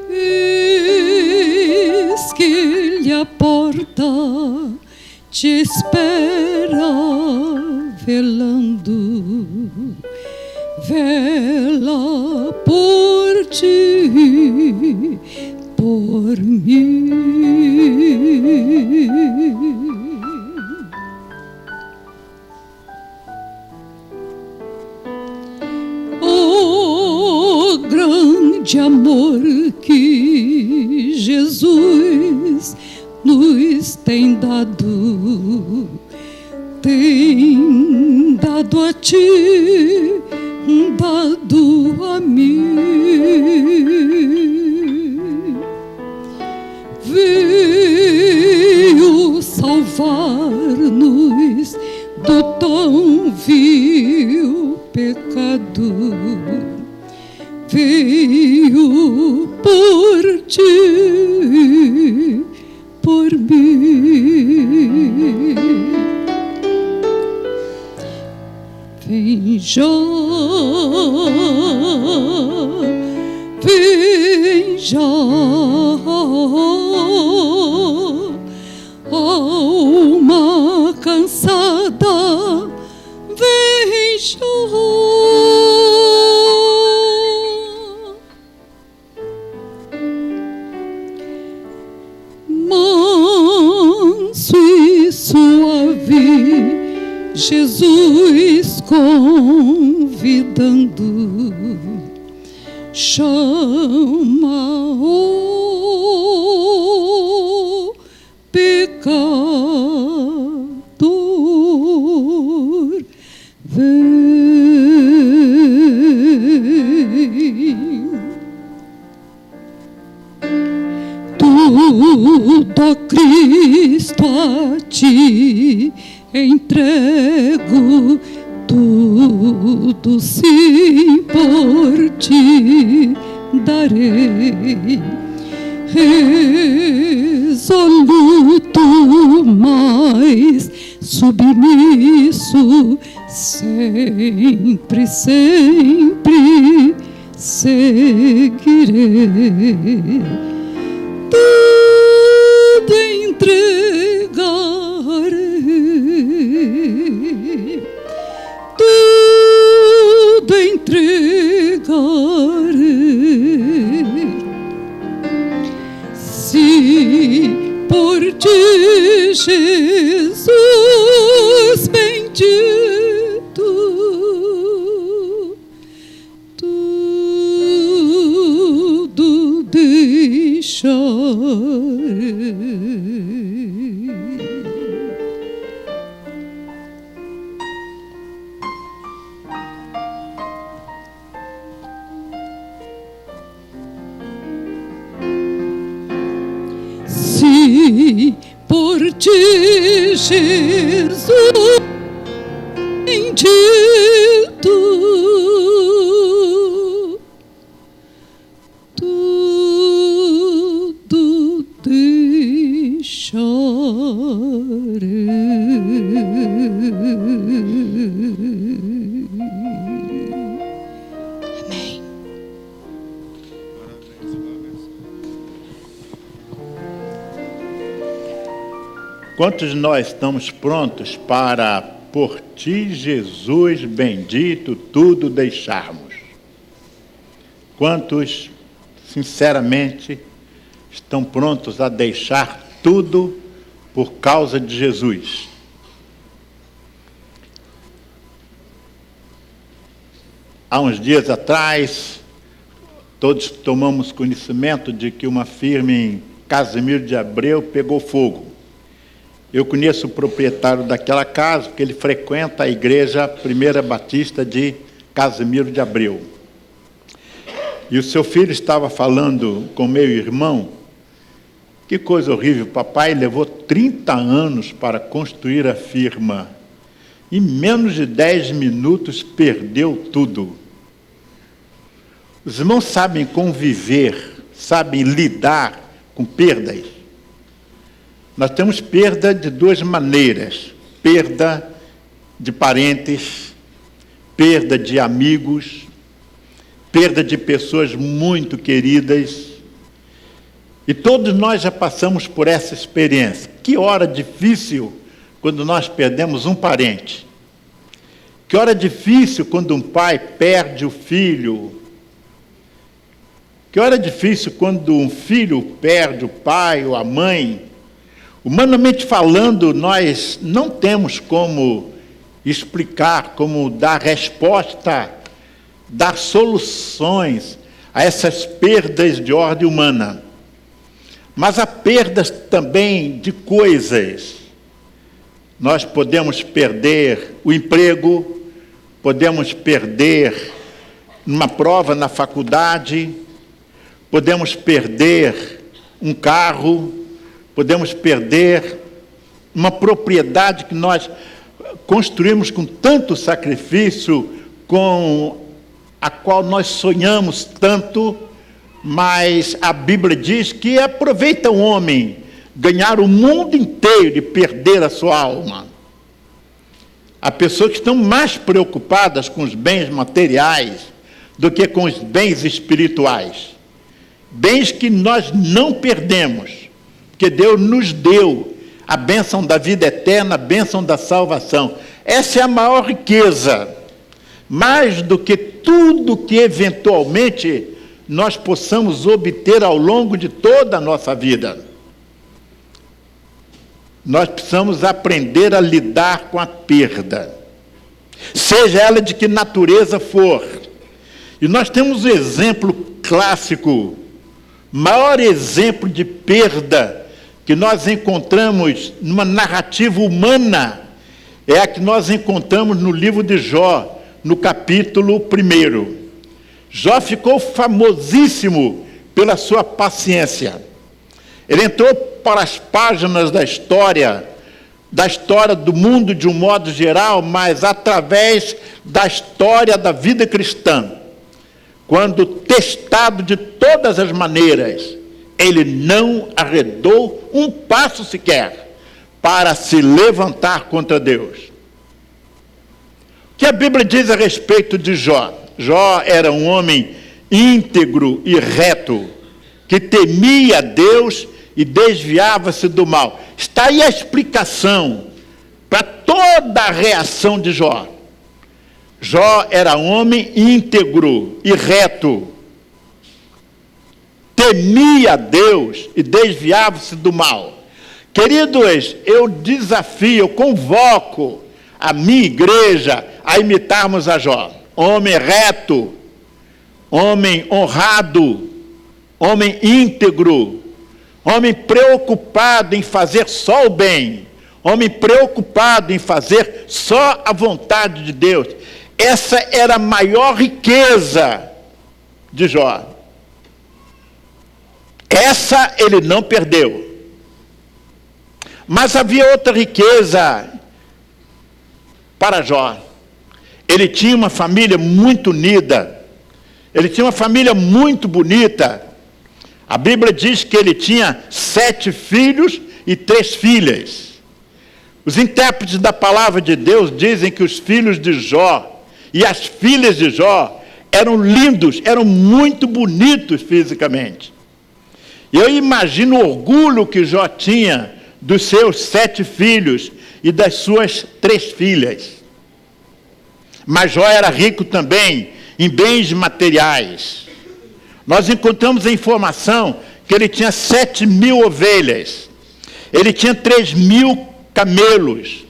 Eis que Ele a porta te espera velando, vela por ti, por mim. O grande amor que Jesus nos tem dado a ti, dado a mim. Veio salvar-nos do tão vil pecado. Veio por ti, por mim. Vem já, vem já, alma cansada, vem já. Manso e suave, Jesus convidando, chama o pecador, vem. Tudo a Cristo a ti entrego, tudo sim por ti darei. Resoluto, mais submisso, sempre, sempre seguirei. Tudo entregarei, tudo entregarei. Se por ti, Jesus bendito, tudo deixarei. Se por ti, Jesus bendito, tudo deixarei. Amém. Quantos de nós estamos prontos para por ti, Jesus bendito, tudo deixarmos. Quantos, sinceramente, estão prontos a deixar tudo por causa de Jesus? Há uns dias atrás, todos tomamos conhecimento de que uma firma em Casimiro de Abreu pegou fogo. Eu conheço o proprietário daquela casa, porque ele frequenta a igreja Primeira Batista de Casimiro de Abreu. E o seu filho estava falando com meu irmão, que coisa horrível, papai levou 30 anos para construir a firma. Em menos de 10 minutos perdeu tudo. Os irmãos sabem conviver, sabem lidar com perdas. Nós temos perda de duas maneiras: perda de parentes, perda de amigos, perda de pessoas muito queridas. E todos nós já passamos por essa experiência. Que hora difícil quando nós perdemos um parente. Que hora difícil quando um pai perde o filho. Que hora difícil quando um filho perde o pai ou a mãe. Humanamente falando, nós não temos como explicar, como dar resposta, dar soluções a essas perdas de ordem humana. Mas há perdas também de coisas. Nós podemos perder o emprego, podemos perder uma prova na faculdade, podemos perder um carro, podemos perder uma propriedade que nós construímos com tanto sacrifício, com a qual nós sonhamos tanto, mas a Bíblia diz que aproveita o homem ganhar o mundo inteiro e perder a sua alma. Há pessoas que estão mais preocupadas com os bens materiais do que com os bens espirituais. Bens que nós não perdemos, porque Deus nos deu a bênção da vida eterna, a bênção da salvação. Essa é a maior riqueza, mais do que tudo que eventualmente nós possamos obter ao longo de toda a nossa vida. Nós precisamos aprender a lidar com a perda, seja ela de que natureza for. E nós temos um exemplo clássico, maior exemplo de perda que nós encontramos numa narrativa humana, é a que nós encontramos no livro de Jó, no capítulo 1. Jó ficou famosíssimo pela sua paciência. Ele entrou para as páginas da história do mundo de um modo geral, mas através da história da vida cristã. Quando testado de todas as maneiras, ele não arredou um passo sequer para se levantar contra Deus. O que a Bíblia diz a respeito de Jó? Jó era um homem íntegro e reto, que temia Deus e desviava-se do mal. Está aí a explicação para toda a reação de Jó. Jó era um homem íntegro e reto, temia Deus e desviava-se do mal. Queridos, eu desafio, eu convoco a minha igreja a imitarmos a Jó. Homem reto, homem honrado, homem íntegro, homem preocupado em fazer só o bem, homem preocupado em fazer só a vontade de Deus. Essa era a maior riqueza de Jó. Essa ele não perdeu. Mas havia outra riqueza para Jó. Ele tinha uma família muito unida. Ele tinha uma família muito bonita. A Bíblia diz que ele tinha 7 filhos e 3 filhas. Os intérpretes da palavra de Deus dizem que os filhos de Jó e as filhas de Jó eram lindos, eram muito bonitos fisicamente. E eu imagino o orgulho que Jó tinha dos seus 7 filhos e das suas 3 filhas. Mas Jó era rico também em bens materiais. Nós encontramos a informação que ele tinha 7.000 ovelhas, ele tinha 3.000 camelos,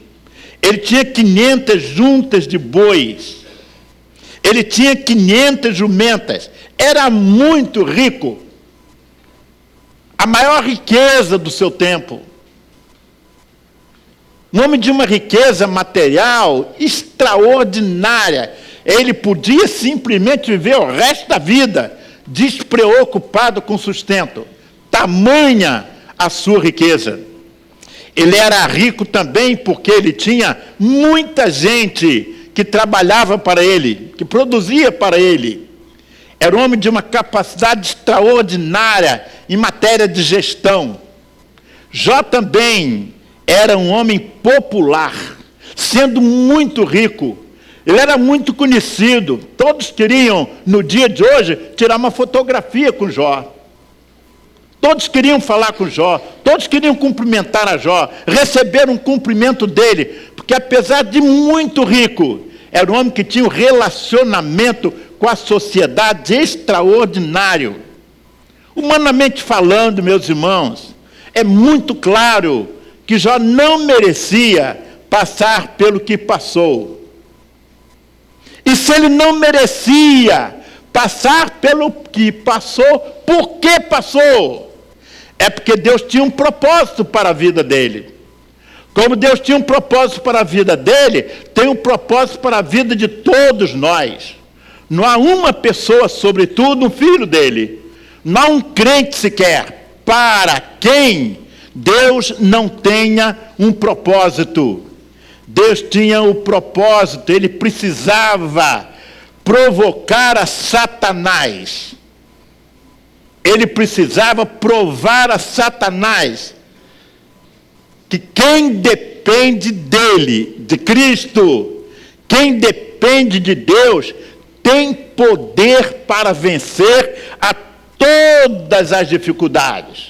ele tinha 500 juntas de bois, ele tinha 500 jumentas, era muito rico, a maior riqueza do seu tempo. Um homem de uma riqueza material extraordinária. Ele podia simplesmente viver o resto da vida despreocupado com sustento. Tamanha a sua riqueza. Ele era rico também porque ele tinha muita gente que trabalhava para ele, que produzia para ele. Era um homem de uma capacidade extraordinária em matéria de gestão. Jó também era um homem popular, sendo muito rico. Ele era muito conhecido. Todos queriam, no dia de hoje, tirar uma fotografia com Jó. Todos queriam falar com Jó. Todos queriam cumprimentar a Jó, receber um cumprimento dele. Porque apesar de muito rico, era um homem que tinha um relacionamento com a sociedade extraordinário. Humanamente falando, meus irmãos, é muito claro que Jó não merecia passar pelo que passou. E se ele não merecia passar pelo que passou, por que passou? É porque Deus tinha um propósito para a vida dele. Como Deus tinha um propósito para a vida dele, tem um propósito para a vida de todos nós. Não há uma pessoa, sobretudo um filho dele, não há um crente sequer, para quem Deus não tenha um propósito. Deus tinha o propósito, ele precisava provocar a Satanás. Ele precisava provar a Satanás que quem depende dele, de Cristo, quem depende de Deus, tem poder para vencer a todas as dificuldades.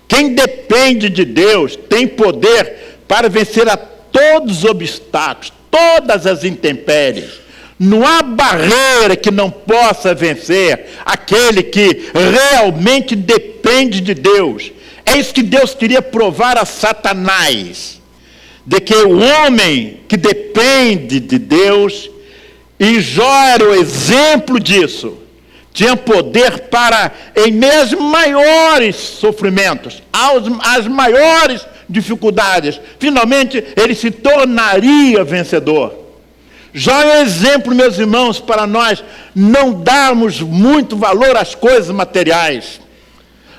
Quem depende de Deus tem poder para vencer a todos os obstáculos, todas as intempéries. Não há barreira que não possa vencer aquele que realmente depende de Deus. É isso que Deus queria provar a Satanás, de que o homem que depende de Deus, e Jó era o exemplo disso, tinha poder para, em meio aos maiores sofrimentos, às maiores dificuldades, finalmente ele se tornaria vencedor. Jó é um exemplo, meus irmãos, para nós não darmos muito valor às coisas materiais,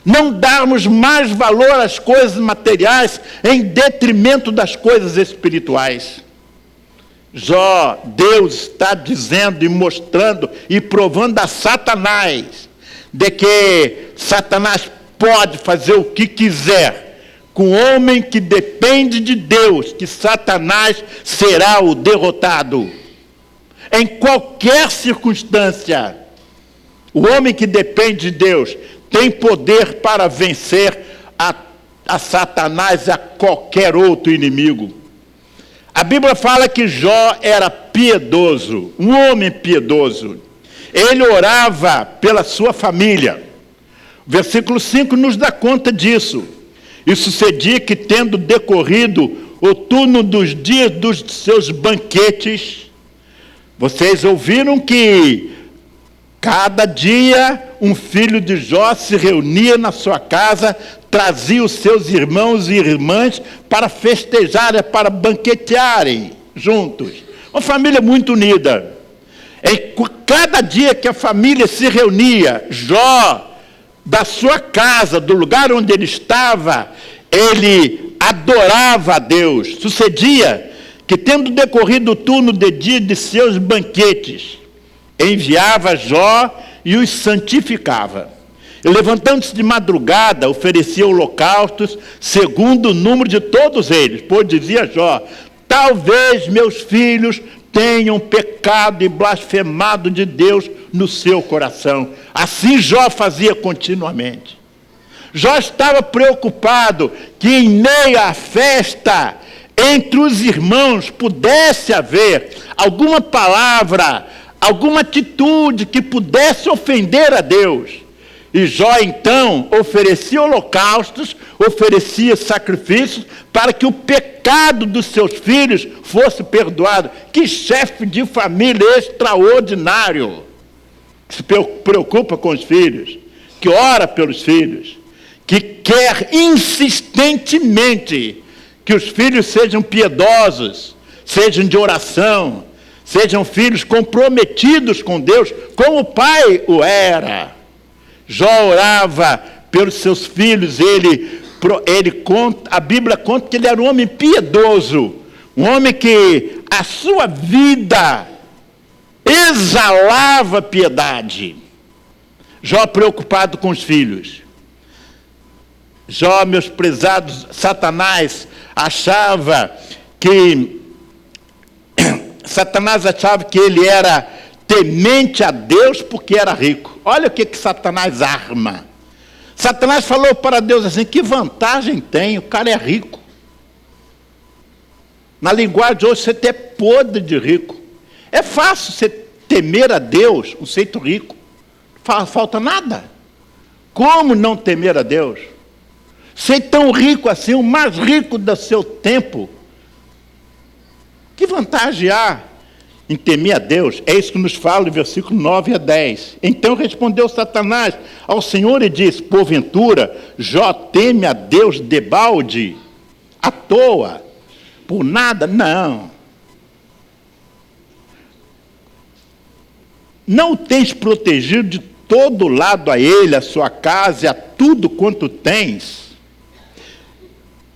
não darmos mais valor às coisas materiais em detrimento das coisas espirituais. Jó, Deus está dizendo e mostrando e provando a Satanás de que Satanás pode fazer o que quiser com o homem que depende de Deus, que Satanás será o derrotado. Em qualquer circunstância, o homem que depende de Deus tem poder para vencer a Satanás, a qualquer outro inimigo. A Bíblia fala que Jó era piedoso, um homem piedoso. Ele orava pela sua família. O versículo 5 nos dá conta disso. E sucedia que, tendo decorrido o turno dos dias dos seus banquetes, vocês ouviram que cada dia um filho de Jó se reunia na sua casa, trazia os seus irmãos e irmãs para festejarem, para banquetearem juntos. Uma família muito unida. Em cada dia que a família se reunia, Jó, da sua casa, do lugar onde ele estava, ele adorava a Deus. Sucedia que, tendo decorrido o turno de dia de seus banquetes, enviava Jó e os santificava. E, levantando-se de madrugada, oferecia holocaustos, segundo o número de todos eles. Pois dizia Jó: talvez meus filhos tenham pecado e blasfemado de Deus no seu coração. Assim Jó fazia continuamente. Jó estava preocupado que, em meio à festa, entre os irmãos pudesse haver alguma palavra, alguma atitude que pudesse ofender a Deus. E Jó, então, oferecia holocaustos, oferecia sacrifícios para que o pecado dos seus filhos fosse perdoado. Que chefe de família extraordinário, que se preocupa com os filhos, que ora pelos filhos, que quer insistentemente que os filhos sejam piedosos, sejam de oração, sejam filhos comprometidos com Deus, como o pai o era. Jó orava pelos seus filhos, a Bíblia conta que ele era um homem piedoso, um homem que a sua vida exalava piedade. Jó preocupado com os filhos. Jó, meus prezados, Satanás achava que ele era temente a Deus porque era rico. Olha o que Satanás arma. Satanás falou para Deus assim: que vantagem tem, o cara é rico. Na linguagem de hoje, você é podre de rico. É fácil você temer a Deus, um jeito rico. Falta nada. Como não temer a Deus? Ser tão rico assim, o mais rico do seu tempo. Que vantagem há em temer a Deus? É isso que nos fala o versículo 9 a 10. Então respondeu Satanás ao Senhor e disse: porventura, Jó teme a Deus debalde, à toa, por nada? Não. Não o tens protegido de todo lado a ele, a sua casa e a tudo quanto tens?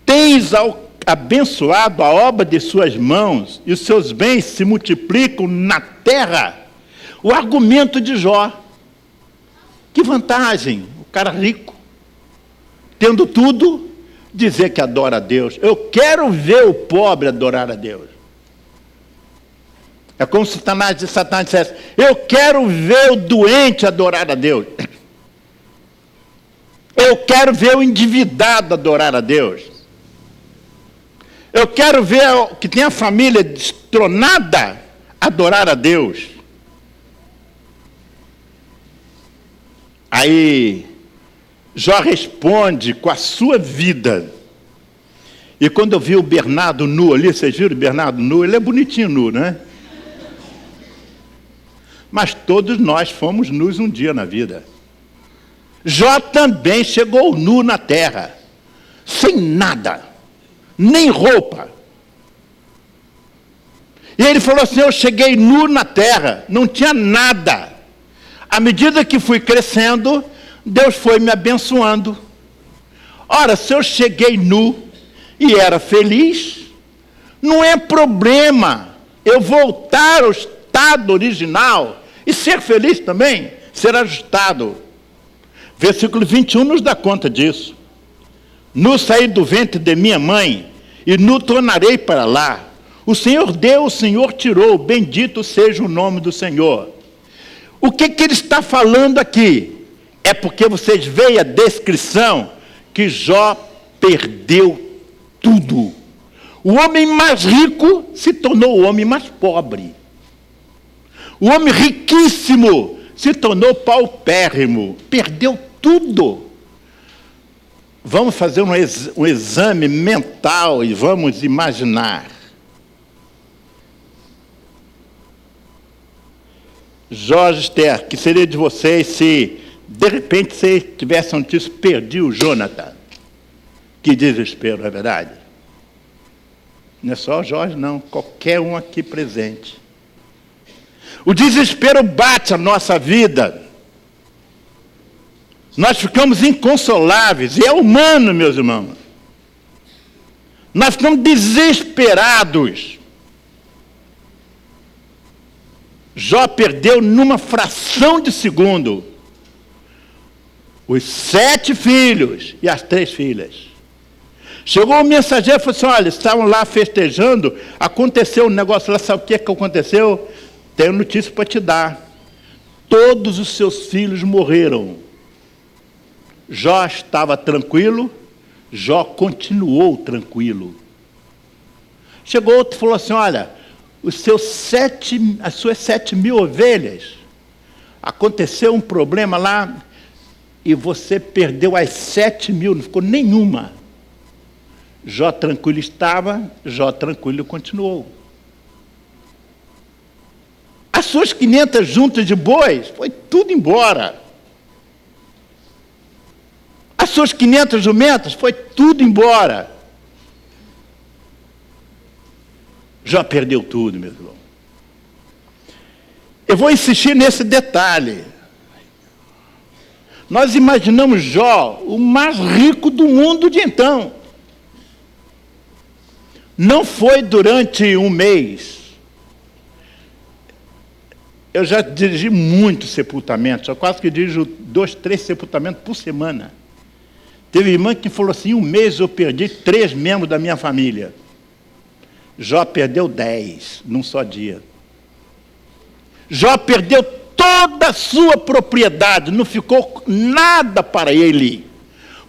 Tens abençoado a obra de suas mãos, e os seus bens se multiplicam na terra. O argumento de Jó. Que vantagem, o cara rico, tendo tudo, dizer que adora a Deus. Eu quero ver o pobre adorar a Deus. É como se Satanás dissesse: eu quero ver o doente adorar a Deus. Eu quero ver o endividado adorar a Deus. Eu quero ver que tem a família destronada adorar a Deus. Aí, Jó responde com a sua vida. E quando eu vi o Bernardo nu ali, vocês viram o Bernardo nu? Ele é bonitinho nu, né? Mas todos nós fomos nus um dia na vida. Jó também chegou nu na terra, sem nada. Nem roupa. E ele falou assim: eu cheguei nu na terra, não tinha nada. À medida que fui crescendo, Deus foi me abençoando. Ora, se eu cheguei nu e era feliz, não é problema eu voltar ao estado original e ser feliz também, ser ajustado. Versículo 21 nos dá conta disso. Nu saí do ventre de minha mãe, e nu tornarei para lá. O Senhor deu, o Senhor tirou, bendito seja o nome do Senhor. O que ele está falando aqui? É porque vocês veem a descrição que Jó perdeu tudo. O homem mais rico se tornou o homem mais pobre. O homem riquíssimo se tornou paupérrimo, perdeu tudo. Vamos fazer um exame mental e vamos imaginar. Jorge Esther, que seria de vocês se, de repente, você tivesse a notícia: perdi o Jonathan. Que desespero, não é verdade? Não é só o Jorge, não. Qualquer um aqui presente. O desespero bate a nossa vida. Nós ficamos inconsoláveis, e é humano, meus irmãos. Nós ficamos desesperados. Jó perdeu numa fração de segundo os 7 filhos e as 3 filhas. Chegou o mensageiro e falou assim: olha, estavam lá festejando, aconteceu um negócio lá, sabe o que aconteceu? Tenho notícia para te dar. Todos os seus filhos morreram. Jó estava tranquilo, Jó continuou tranquilo. Chegou outro e falou assim, olha, as suas 7.000 ovelhas, aconteceu um problema lá e você perdeu as 7.000, não ficou nenhuma. Jó tranquilo estava, Jó tranquilo continuou. As suas 500 juntas de bois, foi tudo embora. As suas 500 jumentas, foi tudo embora. Jó perdeu tudo, meu irmão. Eu vou insistir nesse detalhe. Nós imaginamos Jó o mais rico do mundo de então. Não foi durante um mês. Eu já dirigi muitos sepultamentos, eu quase que dirijo 2, 3 sepultamentos por semana. Teve irmã que falou assim, um mês eu perdi 3 membros da minha família. Jó perdeu 10 num só dia. Jó perdeu toda a sua propriedade, não ficou nada para ele.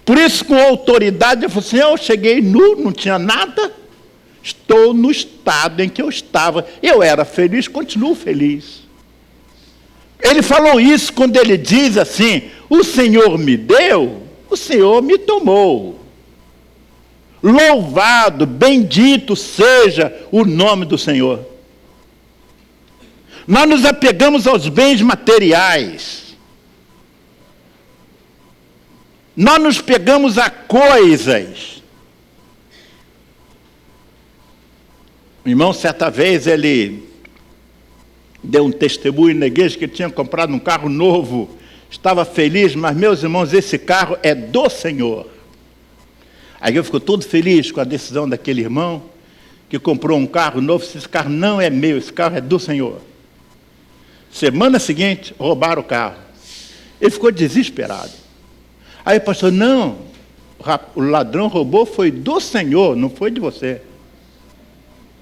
Por isso, com autoridade, ele falou assim, eu cheguei nu, não tinha nada, estou no estado em que eu estava. Eu era feliz, continuo feliz. Ele falou isso quando ele diz assim, o Senhor me deu, o Senhor me tomou. Louvado, bendito seja o nome do Senhor. Nós nos apegamos aos bens materiais. Nós nos pegamos a coisas. O irmão, certa vez, ele deu um testemunho na igreja que ele tinha comprado um carro novo. Estava feliz, mas, meus irmãos, esse carro é do Senhor. Aí eu fico todo feliz com a decisão daquele irmão que comprou um carro novo. Esse carro não é meu, esse carro é do Senhor. Semana seguinte, roubaram o carro. Ele ficou desesperado. Aí o pastor, não, o ladrão roubou foi do Senhor, não foi de você.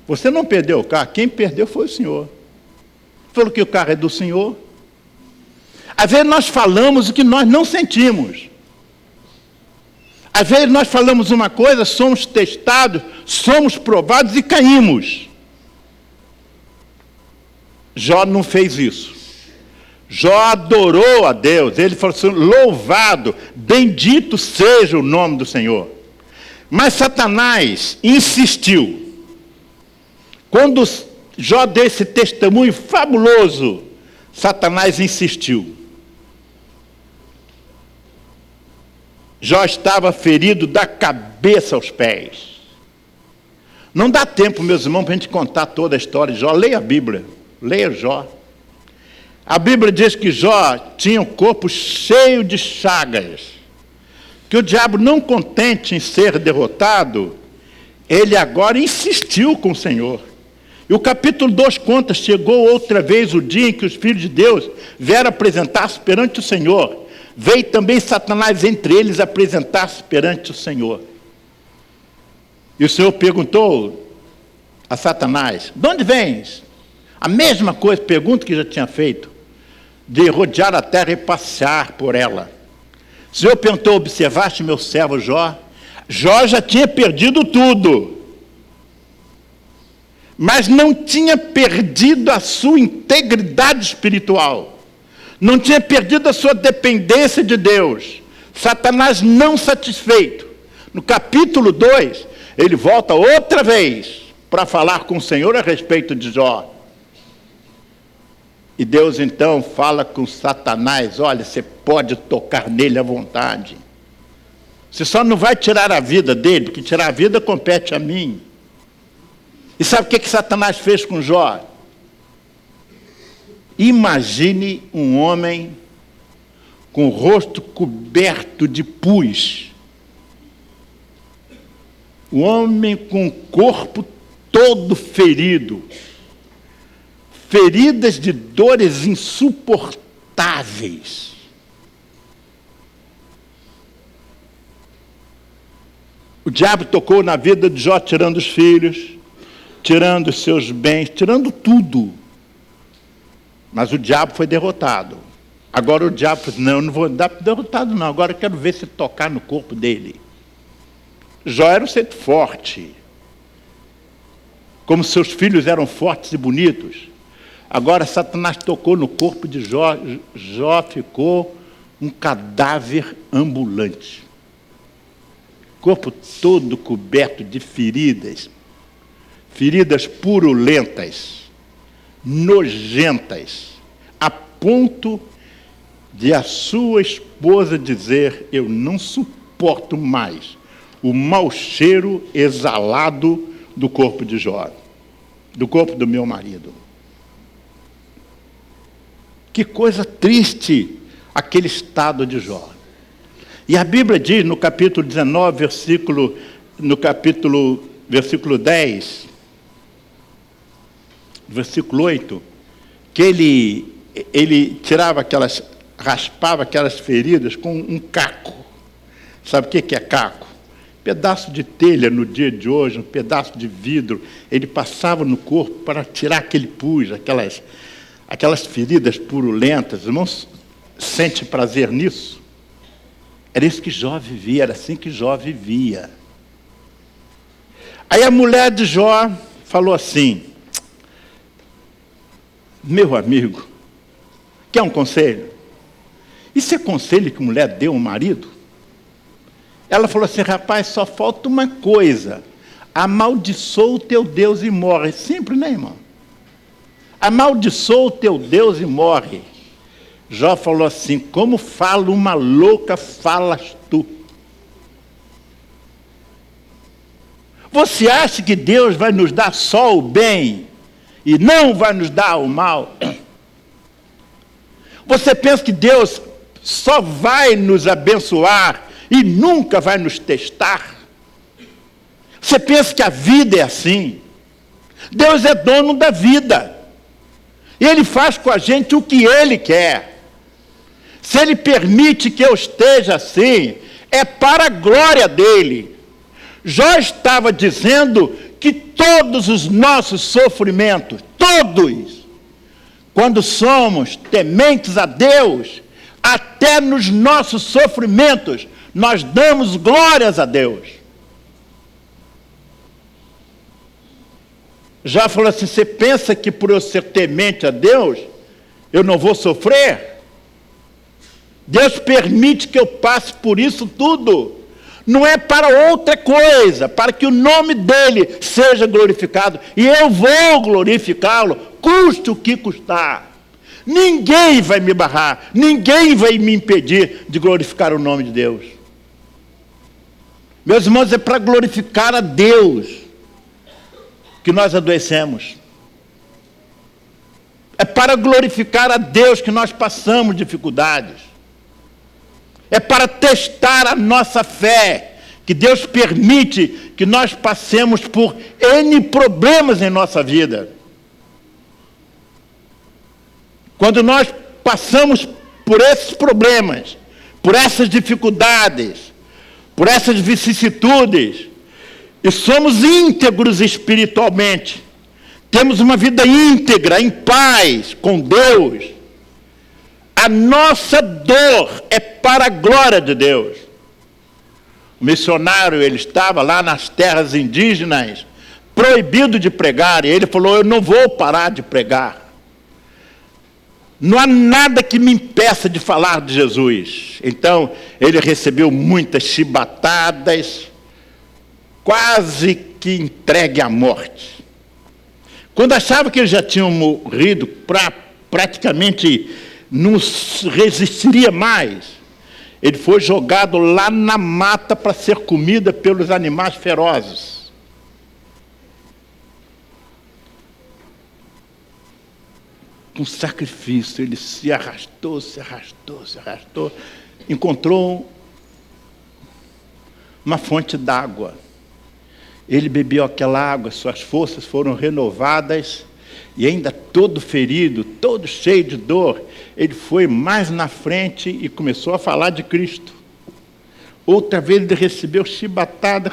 Você não perdeu o carro, quem perdeu foi o Senhor. Falou que o carro é do Senhor. Às vezes nós falamos o que nós não sentimos. Às vezes nós falamos uma coisa, somos testados, somos provados e caímos. Jó não fez isso. Jó adorou a Deus. Ele falou assim, louvado, bendito seja o nome do Senhor. Mas Satanás insistiu. Quando Jó deu esse testemunho fabuloso, Satanás insistiu. Jó estava ferido da cabeça aos pés. Não dá tempo, meus irmãos, para a gente contar toda a história de Jó. Leia a Bíblia, leia Jó. A Bíblia diz que Jó tinha o corpo cheio de chagas, que o diabo, não contente em ser derrotado, ele agora insistiu com o Senhor. E o capítulo 2 conta, chegou outra vez o dia em que os filhos de Deus vieram apresentar-se perante o Senhor. Veio também Satanás entre eles apresentar-se perante o Senhor. E o Senhor perguntou a Satanás, de onde vens? A mesma coisa, pergunta que já tinha feito, de rodear a terra e passear por ela. O Senhor perguntou, observaste meu servo Jó? Jó já tinha perdido tudo, mas não tinha perdido a sua integridade espiritual. Não tinha perdido a sua dependência de Deus. Satanás não satisfeito. No capítulo 2, ele volta outra vez para falar com o Senhor a respeito de Jó. E Deus então fala com Satanás, olha, você pode tocar nele à vontade. Você só não vai tirar a vida dele, porque tirar a vida compete a mim. E sabe o que Satanás fez com Jó? Imagine um homem com o rosto coberto de pus. Um homem com o corpo todo ferido. Feridas de dores insuportáveis. O diabo tocou na vida de Jó, tirando os filhos, tirando os seus bens, tirando tudo. Mas o diabo foi derrotado. Agora o diabo falou, não, eu não vou dar derrotado não, agora eu quero ver se tocar no corpo dele. Jó era um ser forte. como seus filhos eram fortes e bonitos. Agora Satanás tocou no corpo de Jó, Jó ficou um cadáver ambulante. Corpo todo coberto de feridas, feridas purulentas, nojentas, a ponto de a sua esposa dizer: eu não suporto mais o mau cheiro exalado do corpo de Jó, do corpo do meu marido. Que coisa triste aquele estado de Jó. E a Bíblia diz no capítulo 19, versículo 10, versículo 8, que ele tirava raspava aquelas feridas com um caco. Sabe o que é caco? Pedaço de telha no dia de hoje, um pedaço de vidro. Ele passava no corpo para tirar aquele pus, aquelas feridas purulentas. Irmãos, sente prazer nisso? Era isso que Jó vivia, era assim que Jó vivia. Aí a mulher de Jó falou assim: meu amigo, quer um conselho? Isso é conselho que mulher deu ao marido? Ela falou assim: rapaz, só falta uma coisa: amaldiçoa o teu Deus e morre. Simples, né, irmão? Amaldiçoa o teu Deus e morre. Jó falou assim: como fala uma louca, falas tu. Você acha que Deus vai nos dar só o bem e não vai nos dar o mal? Você pensa que Deus só vai nos abençoar e nunca vai nos testar? Você pensa que a vida é assim? Deus é dono da vida. E Ele faz com a gente o que Ele quer. Se Ele permite que eu esteja assim, é para a glória dEle. Jó estava dizendo que todos os nossos sofrimentos, todos, quando somos tementes a Deus, até nos nossos sofrimentos, nós damos glórias a Deus. Já falou assim: você pensa que por eu ser temente a Deus, eu não vou sofrer? Deus permite que eu passe por isso tudo. Não é para outra coisa, para que o nome dEle seja glorificado. E eu vou glorificá-lo, custe o que custar. Ninguém vai me barrar, ninguém vai me impedir de glorificar o nome de Deus. Meus irmãos, é para glorificar a Deus que nós adoecemos. É para glorificar a Deus que nós passamos dificuldades. É para testar a nossa fé que Deus permite que nós passemos por N problemas em nossa vida. Quando nós passamos por esses problemas, por essas dificuldades, por essas vicissitudes, e somos íntegros espiritualmente, temos uma vida íntegra, em paz com Deus, a nossa dor é para a glória de Deus. O missionário, ele estava lá nas terras indígenas, proibido de pregar, e ele falou: eu não vou parar de pregar. Não há nada que me impeça de falar de Jesus. Então, ele recebeu muitas chibatadas, quase que entregue à morte. Quando achava que ele já tinha morrido, praticamente não resistiria mais, ele foi jogado lá na mata para ser comida pelos animais ferozes. Com sacrifício, ele se arrastou, encontrou uma fonte d'água. Ele bebeu aquela água, suas forças foram renovadas, e ainda todo ferido, todo cheio de dor, ele foi mais na frente e começou a falar de Cristo. Outra vez ele recebeu chibatada,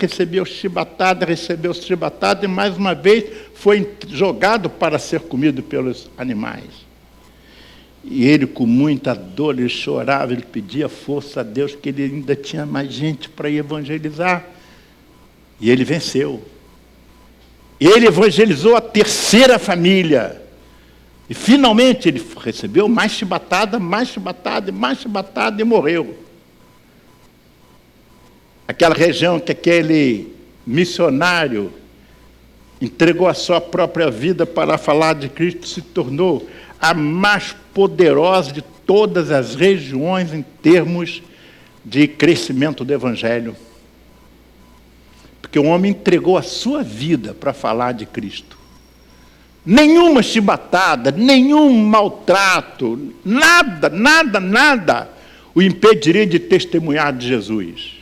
e mais uma vez foi jogado para ser comido pelos animais. E ele, com muita dor, ele chorava, ele pedia força a Deus, que ele ainda tinha mais gente para evangelizar. E ele venceu. Ele evangelizou a terceira família. E finalmente ele recebeu mais chibatada e morreu. Aquela região que aquele missionário entregou a sua própria vida para falar de Cristo se tornou a mais poderosa de todas as regiões em termos de crescimento do Evangelho. Porque o homem entregou a sua vida para falar de Cristo. Nenhuma chibatada, nenhum maltrato, nada o impediria de testemunhar de Jesus.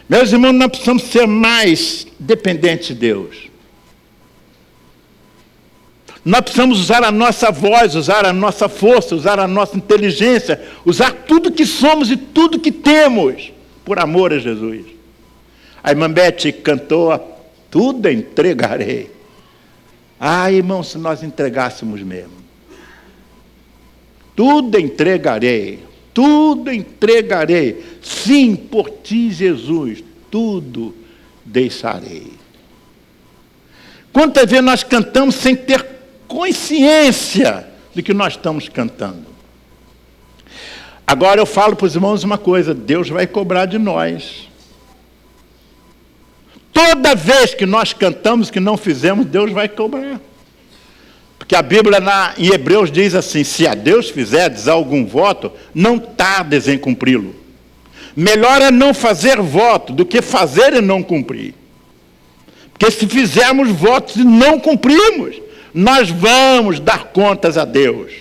Meus irmãos, nós precisamos ser mais dependentes de Deus. Nós precisamos usar a nossa voz, usar a nossa força, usar a nossa inteligência, usar tudo que somos e tudo que temos, por amor a Jesus. A irmã Beth cantou, tudo entregarei. Ah, irmão, se nós entregássemos mesmo. Tudo entregarei. Sim, por ti, Jesus, tudo deixarei. Quantas vezes nós cantamos sem ter consciência do que nós estamos cantando? Agora eu falo para os irmãos uma coisa, Deus vai cobrar de nós. Toda vez que nós cantamos que não fizemos, Deus vai cobrar. Porque a Bíblia em Hebreus diz assim, se a Deus fizerdes algum voto, não tardes em cumpri-lo. Melhor é não fazer voto do que fazer e não cumprir. Porque se fizermos votos e não cumprirmos, nós vamos dar contas a Deus.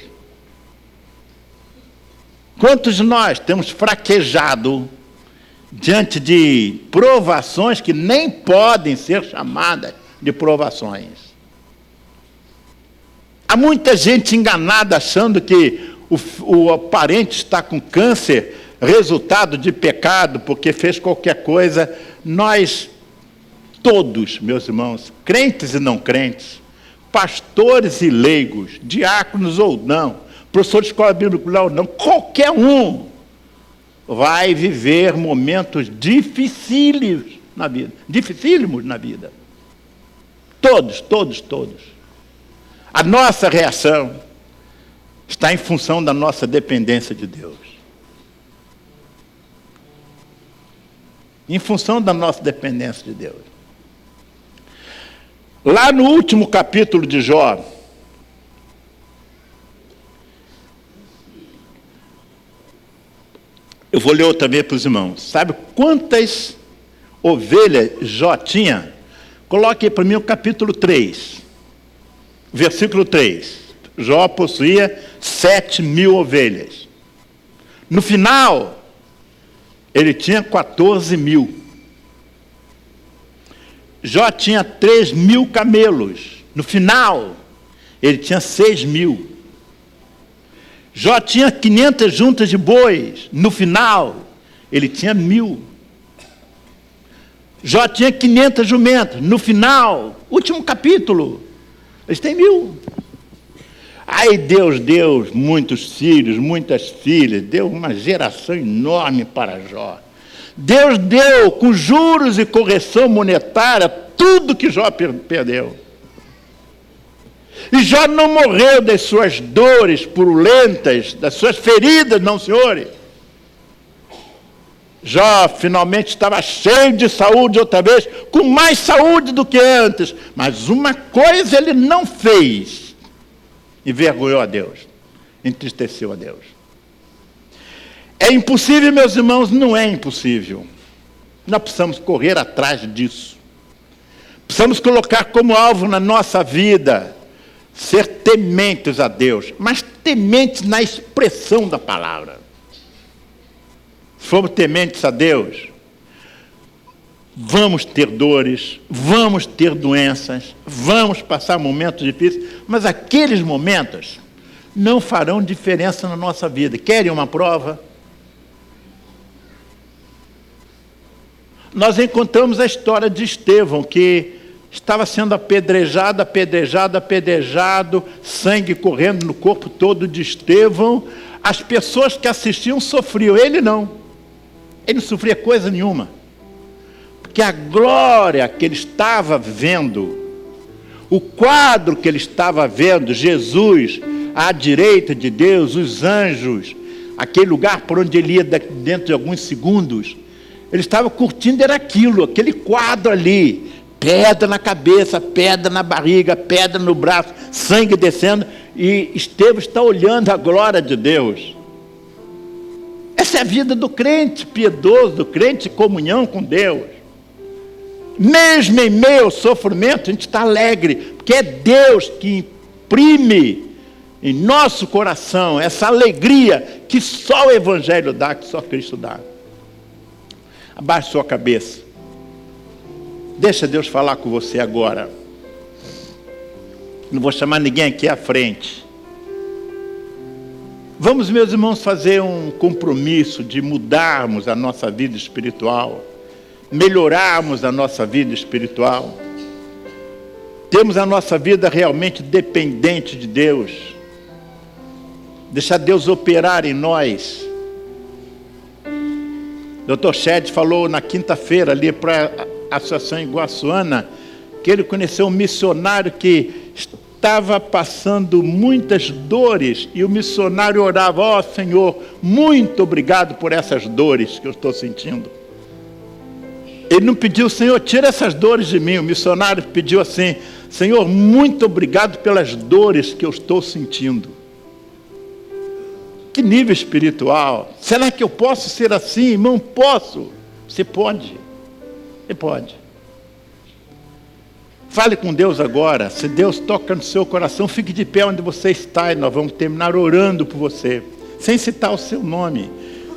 Quantos de nós temos fraquejado diante de provações que nem podem ser chamadas de provações? Há muita gente enganada achando que o parente está com câncer, resultado de pecado, porque fez qualquer coisa. Nós todos, meus irmãos, crentes e não crentes, pastores e leigos, diáconos ou não, professor de escola bíblica ou não, qualquer um vai viver momentos dificílimos na vida. Todos. A nossa reação está em função da nossa dependência de Deus. Em função da nossa dependência de Deus. Lá no último capítulo de Jó, eu vou ler outra vez para os irmãos. Sabe quantas ovelhas Jó tinha? Coloque para mim o capítulo 3, versículo 3. Jó possuía 7.000 ovelhas. No final, ele tinha 14.000. Jó tinha 3.000 camelos. No final, ele tinha 6.000. Jó tinha 500 juntas de bois. No final, ele tinha 1.000. Jó tinha 500 jumentas. No final, último capítulo, eles têm 1.000. Aí Deus deu muitos filhos, muitas filhas, deu uma geração enorme para Jó. Deus deu, com juros e correção monetária, tudo que Jó perdeu. E Jó não morreu das suas dores purulentas, das suas feridas, não, senhores. Jó finalmente estava cheio de saúde outra vez, com mais saúde do que antes. Mas uma coisa ele não fez: envergonhou a Deus, entristeceu a Deus. É impossível, meus irmãos? Não é impossível. Nós precisamos correr atrás disso. Precisamos colocar como alvo na nossa vida ser tementes a Deus, mas tementes na expressão da palavra. Se formos tementes a Deus, vamos ter dores, vamos ter doenças, vamos passar momentos difíceis, mas aqueles momentos não farão diferença na nossa vida. Querem uma prova? Nós encontramos a história de Estevão, que estava sendo apedrejado, sangue correndo no corpo todo de Estevão. As pessoas que assistiam sofriam, ele não. Ele não sofria coisa nenhuma. Porque a glória que ele estava vendo O quadro que ele estava vendo, Jesus à direita de Deus, os anjos, aquele lugar por onde ele ia dentro de alguns segundos, ele estava curtindo, era aquilo, aquele quadro ali, pedra na cabeça, pedra na barriga, pedra no braço, sangue descendo, e Estevão está olhando a glória de Deus. Essa é a vida do crente piedoso, do crente em comunhão com Deus. Mesmo em meio ao sofrimento, a gente está alegre, porque é Deus que imprime em nosso coração essa alegria que só o Evangelho dá, que só Cristo dá. Abaixe sua cabeça. Deixa Deus falar com você agora. Não vou chamar ninguém aqui à frente. Vamos, meus irmãos, fazer um compromisso de mudarmos a nossa vida espiritual, melhorarmos a nossa vida espiritual, termos a nossa vida realmente dependente de Deus, deixar Deus operar em nós. Dr. Shed falou na quinta-feira ali para a Associação Iguaçuana que ele conheceu um missionário que estava passando muitas dores e o missionário orava: ó Senhor, muito obrigado por essas dores que eu estou sentindo. Ele não pediu: Senhor, tira essas dores de mim. O missionário pediu assim: Senhor, muito obrigado pelas dores que eu estou sentindo. Que nível espiritual! Será que eu posso ser assim, irmão? Posso. Você pode. Você pode. Fale com Deus agora. Se Deus toca no seu coração, fique de pé onde você está e nós vamos terminar orando por você, sem citar o seu nome.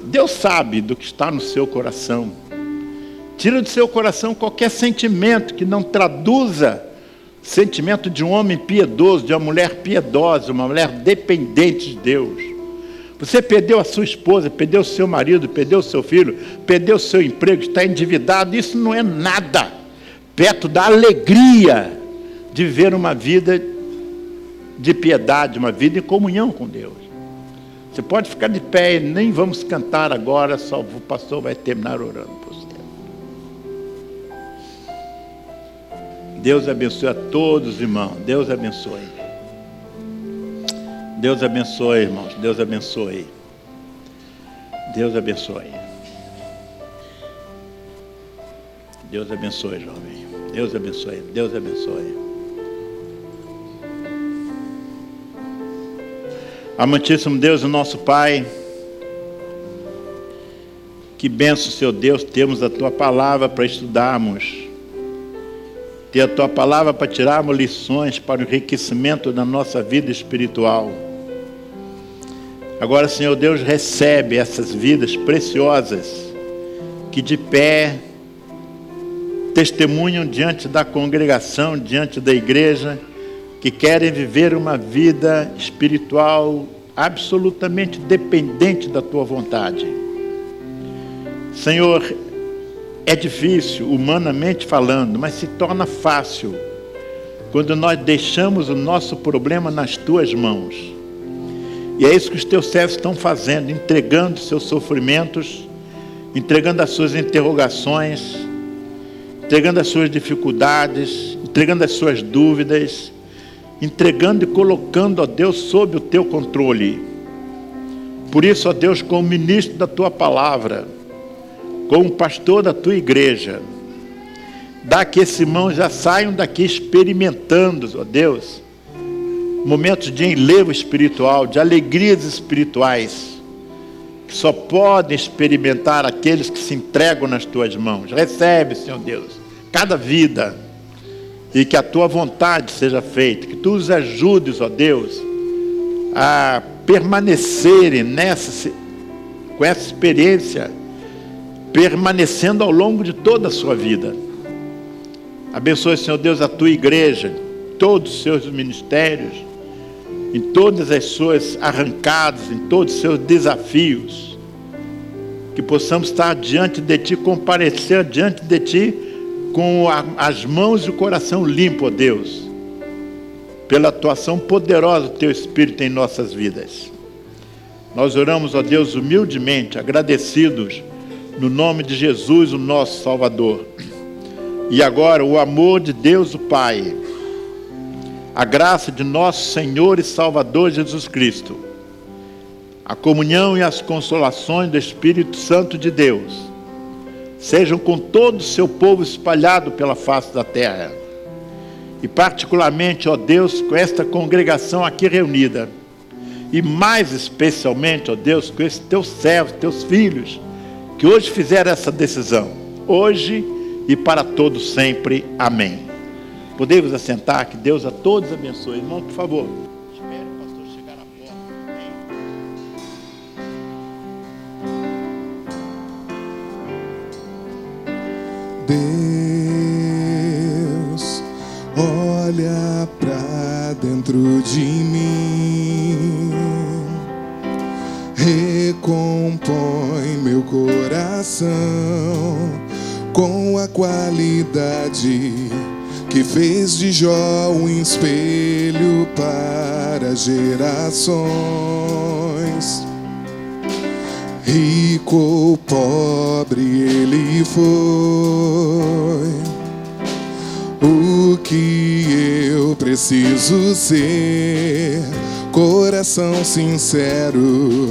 Deus sabe do que está no seu coração. Tira do seu coração qualquer sentimento que não traduza sentimento de um homem piedoso, de uma mulher piedosa, uma mulher dependente de Deus. Você perdeu a sua esposa, perdeu o seu marido, perdeu o seu filho, perdeu o seu emprego, está endividado. Isso não é nada perto da alegria de viver uma vida de piedade, uma vida em comunhão com Deus. Você pode ficar de pé e nem vamos cantar agora, só o pastor vai terminar orando por você. Deus abençoe a todos, irmãos. Deus abençoe. Deus abençoe, irmãos. Deus abençoe. Deus abençoe. Deus abençoe, jovem. Deus abençoe. Deus abençoe. Amantíssimo Deus, o nosso Pai, que benção, Seu Deus, temos a Tua palavra para estudarmos, ter a Tua palavra para tirarmos lições para o enriquecimento da nossa vida espiritual. Agora, Senhor Deus, recebe essas vidas preciosas que de pé testemunham diante da congregação, diante da igreja, que querem viver uma vida espiritual absolutamente dependente da Tua vontade. Senhor, é difícil, humanamente falando, mas se torna fácil quando nós deixamos o nosso problema nas Tuas mãos. E é isso que os Teus servos estão fazendo, entregando seus sofrimentos, entregando as suas interrogações, entregando as suas dificuldades, entregando as suas dúvidas, entregando e colocando, ó Deus, sob o Teu controle. Por isso, ó Deus, como ministro da Tua palavra, como pastor da Tua igreja, dá que esses irmãos já saiam daqui experimentando, ó Deus, momentos de enlevo espiritual, de alegrias espirituais, que só podem experimentar aqueles que se entregam nas Tuas mãos. Recebe, Senhor Deus, cada vida, e que a Tua vontade seja feita, que Tu os ajudes, ó Deus, a permanecerem com essa experiência, permanecendo ao longo de toda a sua vida. Abençoe, Senhor Deus, a Tua igreja, todos os seus ministérios, em todas as suas arrancadas, em todos os seus desafios, que possamos estar diante de Ti, comparecer diante de Ti, com as mãos e o coração limpo, ó Deus, pela atuação poderosa do Teu Espírito em nossas vidas. Nós oramos, ó Deus, humildemente, agradecidos, no nome de Jesus, o nosso Salvador. E agora, o amor de Deus, o Pai, a graça de nosso Senhor e Salvador Jesus Cristo, a comunhão e as consolações do Espírito Santo de Deus, sejam com todo o seu povo espalhado pela face da terra, e particularmente, ó Deus, com esta congregação aqui reunida, e mais especialmente, ó Deus, com esses teus servos, teus filhos, que hoje fizeram essa decisão, hoje e para todos sempre. Amém. Podemos assentar, que Deus a todos abençoe. Irmão, por favor, espere o pastor chegar à porta. Deus olha pra dentro de mim, recompõe meu coração com a qualidade que fez de Jó um espelho para gerações. Rico ou pobre ele foi, o que eu preciso ser: coração sincero,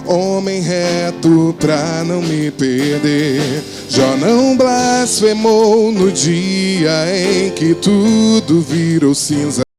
homem reto pra não me perder. Jó não blasfemou no dia em que tudo virou cinza.